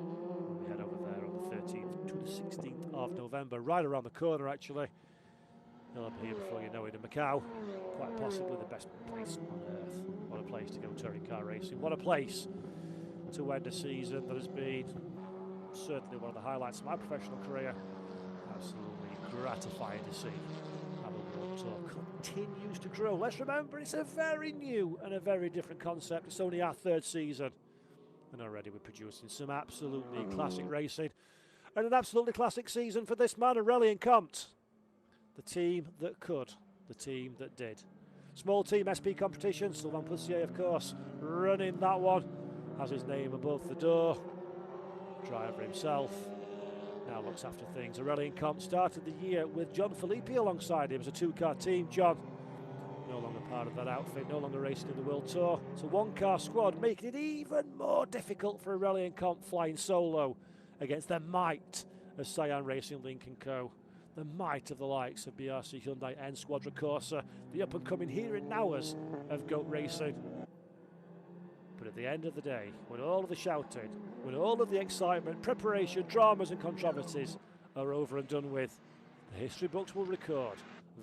We head over there on the 13th to the 16th of November, right around the corner actually. You'll be here before you know it in Macau. Quite possibly the best place on earth. What a place to go touring car racing. What a place to end a season that has been certainly one of the highlights of my professional career. Absolutely gratifying to see how the World Tour continues to grow. Let's remember, it's a very new and a very different concept. It's only our 3rd season, and already we're producing some absolutely classic racing. And an absolutely classic season for this man, Aurelien Comte. The team that could, the team that did. Small team SP competition, Sylvain Poussier, of course, running that one. Has his name above the door. Driver himself now looks after things. Aurelien Comte started the year with John Filippi alongside him. It was a 2-car team. John, no longer part of that outfit, no longer racing in the World Tour. It's a 1-car squad, making it even more difficult for Aurelien Comte flying solo against the might of Cyan Racing Lincoln Co. The might of the likes of BRC Hyundai and Squadra Corsa, the up-and-coming here and nowers of GOAT Racing. But at the end of the day, when all of the shouting, when all of the excitement, preparation, dramas and controversies are over and done with, the history books will record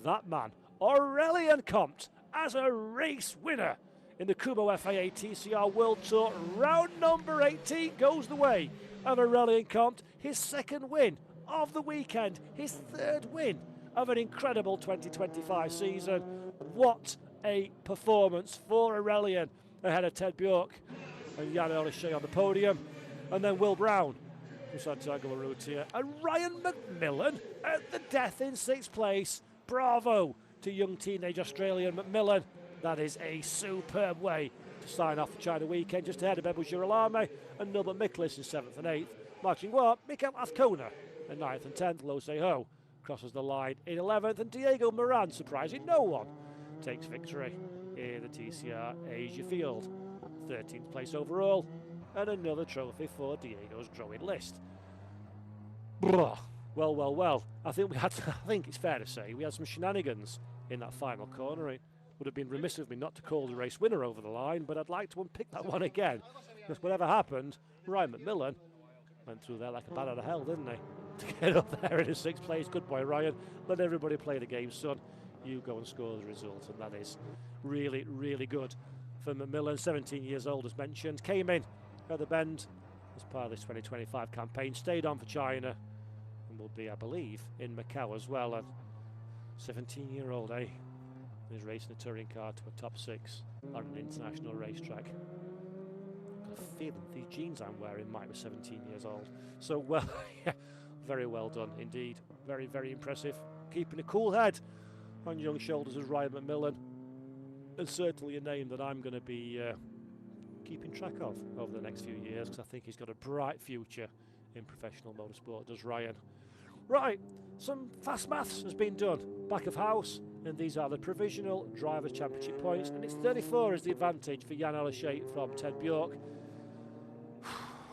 that man, Aurelien Comte, as a race winner in the Kumho FIA TCR World Tour. Round number 18 goes the way of Aurelien Comte, his 2nd win of the weekend, his 3rd win of an incredible 2025 season. What a performance for Aurelien ahead of Ted Bjork and Jan Olyshe on the podium, and then Will Brown from Santiago Urrutia and Ryan McMillan at the death in 6th place. Bravo to young teenage Australian McMillan. That is a superb way to sign off the China weekend, just ahead of Ebu Girolame and Norbert Miklis in 7th and 8th. Marching what? Mikel Azcona in 9th and 10th. Lo Seho crosses the line in 11th, and Diego Moran, surprising no one, takes victory in the TCR Asia Field. 13th place overall, and another trophy for Diego's growing list. Well. I think it's fair to say we had some shenanigans in that final corner. It would have been remiss of me not to call the race winner over the line, but I'd like to unpick that one again, because whatever happened, Ryan McMillan went through there like a bat out of hell, didn't he? To get up there in his 6th place. Good boy, Ryan. Let everybody play the game, son. You go and score the result, and that is really, really good for McMillan. 17 years old, as mentioned. Came in at the bend as part of this 2025 campaign. Stayed on for China, and will be, I believe, in Macau as well. And 17-year-old, eh? He's racing a touring car to a top 6 on an international racetrack. I've got a feeling these jeans I'm wearing might be 17 years old. So, well, yeah, very well done indeed. Very, very impressive. Keeping a cool head on young shoulders as Ryan McMillan, and certainly a name that I'm going to be keeping track of over the next few years, because I think he's got a bright future in professional motorsport, does Ryan. Right, some fast maths has been done back of house, and these are the provisional Drivers' Championship points, and it's 34 is the advantage for Jan Olyshe from Ted Bjork.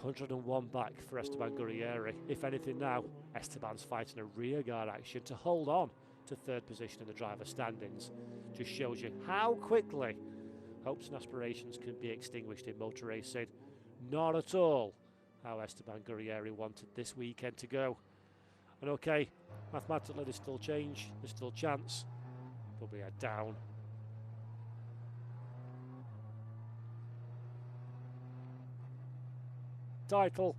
101 back for Esteban Gurrieri. If anything now, Esteban's fighting a rearguard action to hold on to 3rd position in the driver's standings. Just shows you how quickly hopes and aspirations can be extinguished in motor racing. Not at all how Esteban Gurrieri wanted this weekend to go. And okay, mathematically there's still change, there's still chance, but we are down. Title,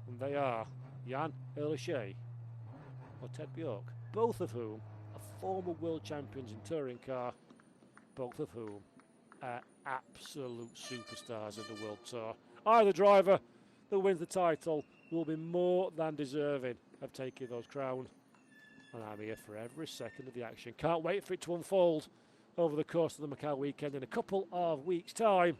and they are Jan Olyshe or Ted Bjork, both of whom are former world champions in touring car, both of whom are absolute superstars in the World Tour. Either driver that wins the title will be more than deserving of taking those crowns, and I'm here for every second of the action. Can't wait for it to unfold over the course of the Macau weekend in a couple of weeks' time.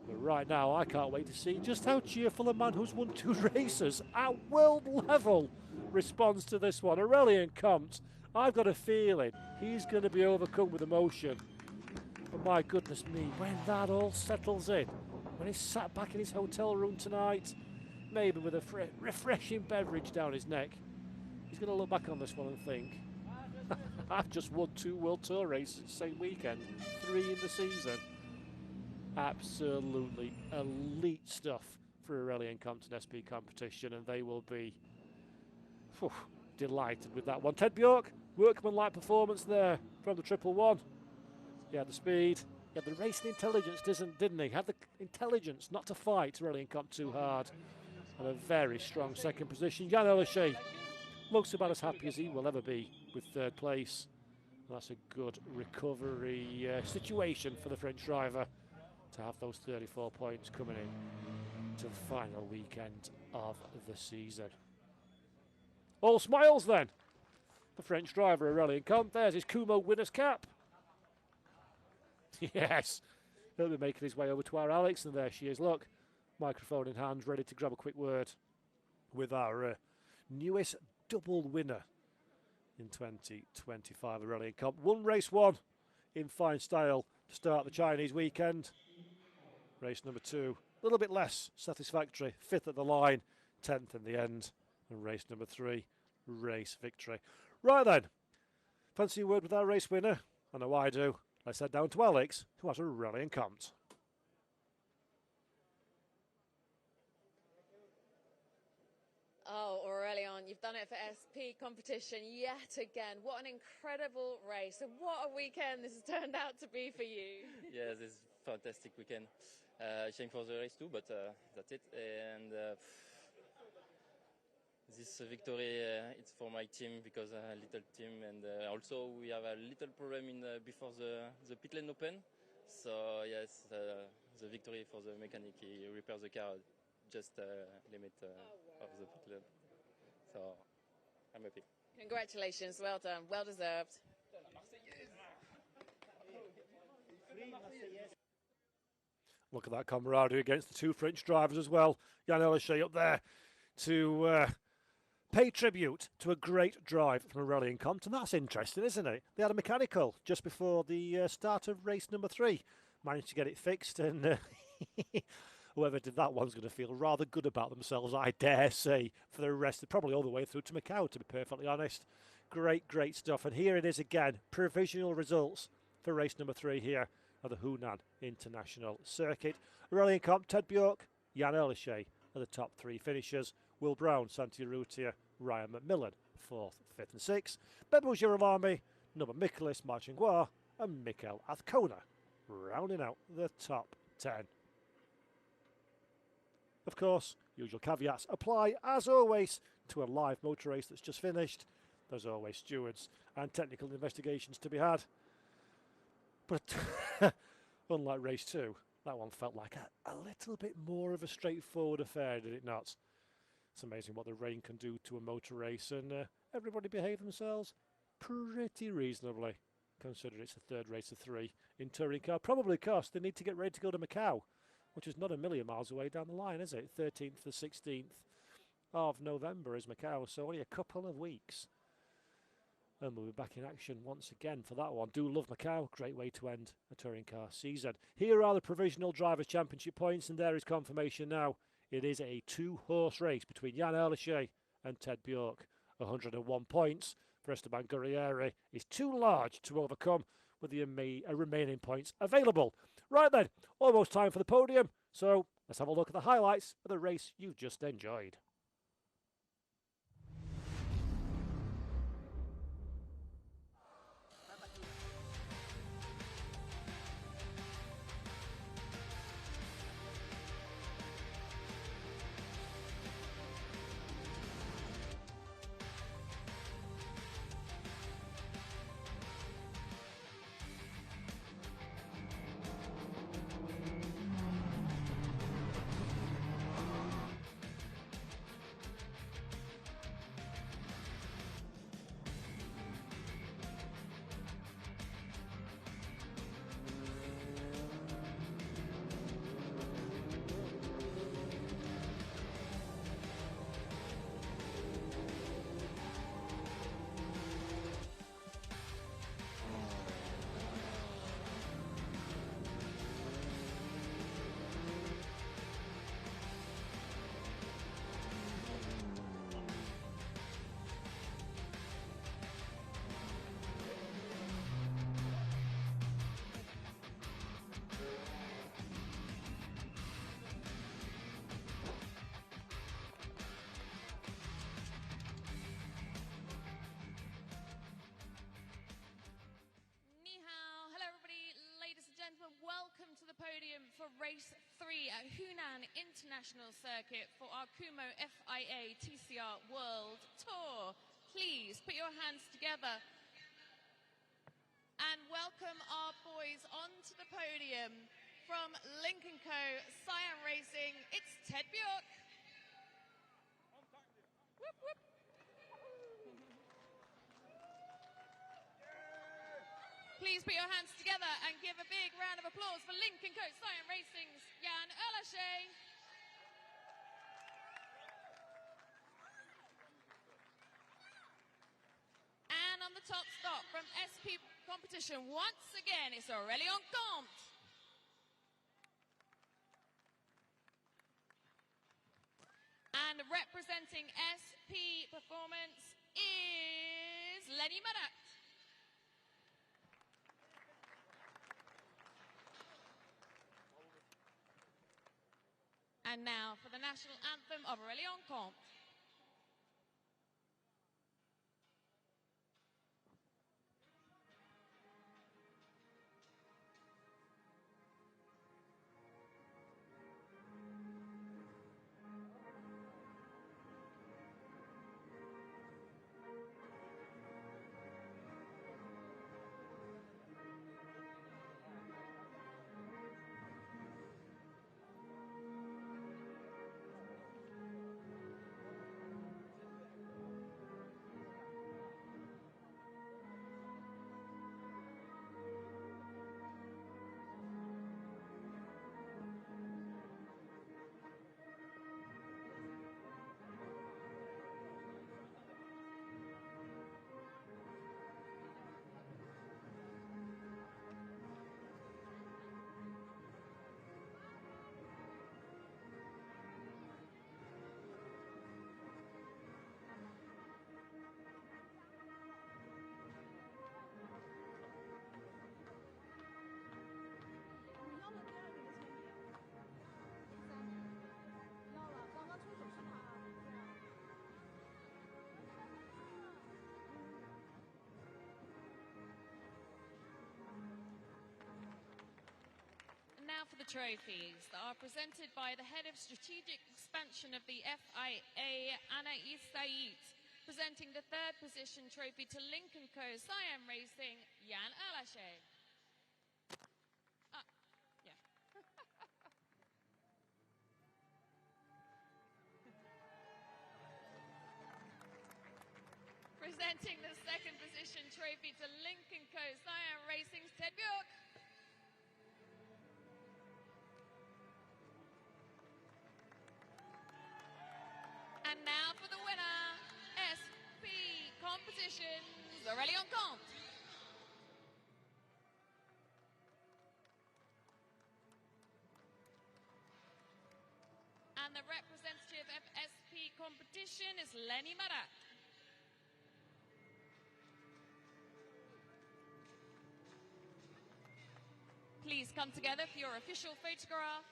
But right now, I can't wait to see just how cheerful a man who's won 2 races at world level responds to this one. Aurelien Comte, I've got a feeling he's going to be overcome with emotion. But my goodness me, when that all settles in, when he's sat back in his hotel room tonight, maybe with a refreshing beverage down his neck, he's going to look back on this one and think, I've just won 2 World Tour races the same weekend, 3 in the season. Absolutely elite stuff for Aurelian Compton SP competition, and they will be delighted with that one. Ted Bjork, workmanlike performance there from the 111. He had the speed, he had the racing intelligence, didn't he? Had the intelligence not to fight Aurelian Compton too hard, and a very strong second position. Jan Ellershey looks about as happy as he will ever be with 3rd place. That's a good recovery situation for the French driver to have those 34 points coming in to the final weekend of the season. All smiles then. The French driver Aurelian Compton. There's his Kumho winner's cap. Yes, he'll be making his way over to our Alex, and there she is. Look, microphone in hand, ready to grab a quick word with our newest double winner in 2025, Aurelian Compton. Won race 1 in fine style to start the Chinese weekend. Race number 2, a little bit less satisfactory. 5th at the line, 10th in the end. And race number 3, race victory. Right then, fancy a word with our race winner? I know I do. Let's head down to Alex, who has Aurelian Compton. Oh, Aurelian, you've done it for SP competition yet again. What an incredible race. And what a weekend this has turned out to be for you. Yeah, this is a fantastic weekend. Shame for the race too, but that's it. And this victory, it's for my team because a little team, and also we have a little problem before the pit lane open. So yes, the victory for the mechanic. He repairs the car just limit of the pit lane. So I'm happy. Congratulations, well done, well deserved. Look at that camaraderie against the 2 French drivers as well. Jan Ellershey up there to pay tribute to a great drive from Aurelian Compton. That's interesting, isn't it? They had a mechanical just before the start of race number 3. Managed to get it fixed, and whoever did that one's going to feel rather good about themselves, I dare say, for the rest, probably all the way through to Macau, to be perfectly honest. Great, great stuff. And here it is again, provisional results for race number 3 here at the Hunan International Circuit. Aurelian Compton, Ted Bjork, Jan Ellershey are the top 3 finishers. Will Brown, Santi Urrutia, Ryan McMillan, 4th, 5th and 6th. Bebo Girolami, Numa Mikolas, Marcin Guar and Mikel Azcona, rounding out the top 10. Of course, usual caveats apply, as always, to a live motor race that's just finished. There's always stewards and technical investigations to be had. But unlike race 2, that one felt like a little bit more of a straightforward affair, did it not? It's amazing what the rain can do to a motor race, and everybody behaved themselves pretty reasonably, considering it's the 3rd race of 3 in touring car. Probably because they need to get ready to go to Macau, which is not a million miles away down the line, is it? 13th to 16th of November is Macau, so only a couple of weeks. And we'll be back in action once again for that one. Do love Macau, great way to end a touring car season. Here are the provisional Drivers' Championship points, and there is confirmation now. It is a 2-horse race between Jan Ellershey and Ted Bjork. 101 points for Esteban Guerrieri is too large to overcome with the remaining points available. Right then, almost time for the podium. So let's have a look at the highlights of the race you've just enjoyed. race 3 at Hunan International Circuit for our Kumho FIA TCR World Tour. Please put your hands together and welcome our boys onto the podium. From Link & Co. Cyan Racing, it's Ted Bjork. Whoop, whoop. Please put your hands together and give a big round of applause for Link & Co. Cyan Racing's Jan Erlache. And on the top stop from SP Competition, once again, it's Aurélien Comte. And representing SP Performance is Lenny Marat. And now for the national anthem of Aurélien Comte. Now for the trophies that are presented by the Head of Strategic Expansion of the FIA, Anaïs Saïd, presenting the third position trophy to Link & Co. Cyan Racing, Jan Erlache. Yeah. Presenting the second position trophy to Link & Co. Cyan Racing's Ted Bjork. And now for the winner, SP Competitions, Aurélien Comte. And the representative of SP Competition is Lenny Marat. Please come together for your official photograph.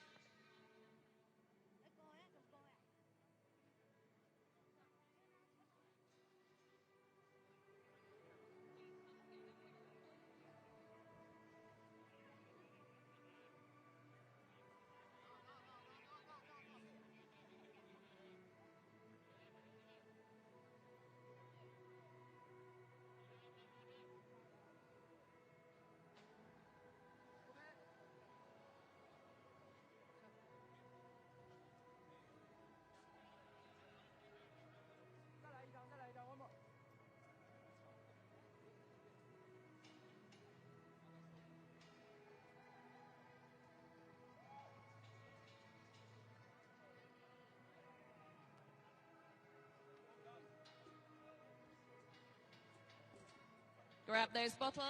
Grab those bottles.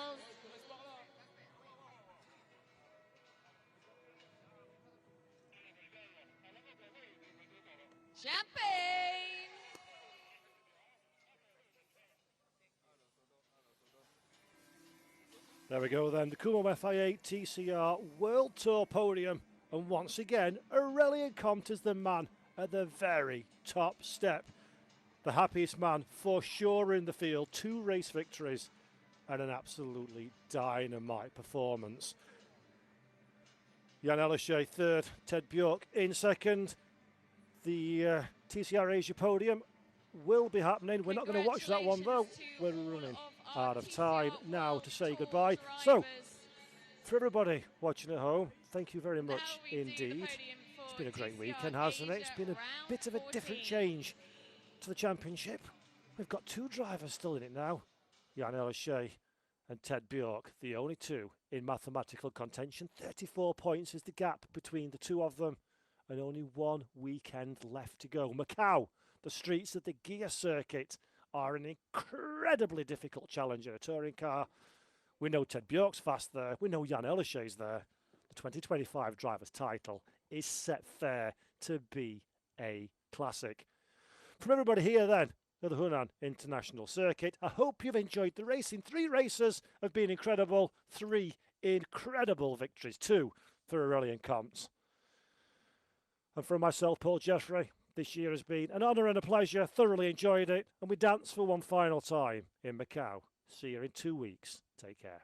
Champagne! There we go then, the Kumho FIA TCR World Tour podium. And once again, Aurélien Comte is the man at the very top step. The happiest man for sure in the field, 2 race victories and an absolutely dynamite performance. Jan Elyshe third, Ted Bjork in second. The TCR Asia podium will be happening. We're not going to watch that one though. We're running out of time now to say goodbye. So, for everybody watching at home, thank you very much indeed. It's been a great weekend, hasn't it? It's been a bit of a different change to the championship. We've got two drivers still in it now, Jan Elyshe and Ted Bjork, the only two in mathematical contention. 34 points is the gap between the two of them, and only one weekend left to go. Macau, the streets of the gear circuit, are an incredibly difficult challenge in a touring car. We know Ted Bjork's fast there. We know Jan Elyshe's there. The 2025 driver's title is set there to be a classic. From everybody here then, at the Hunan International Circuit, I hope you've enjoyed the racing. 3 races have been incredible. 3 incredible victories. 2 for Aurelien Comte. And from myself, Paul Jeffrey, this year has been an honour and a pleasure. Thoroughly enjoyed it. And we dance for one final time in Macau. See you in 2 weeks. Take care.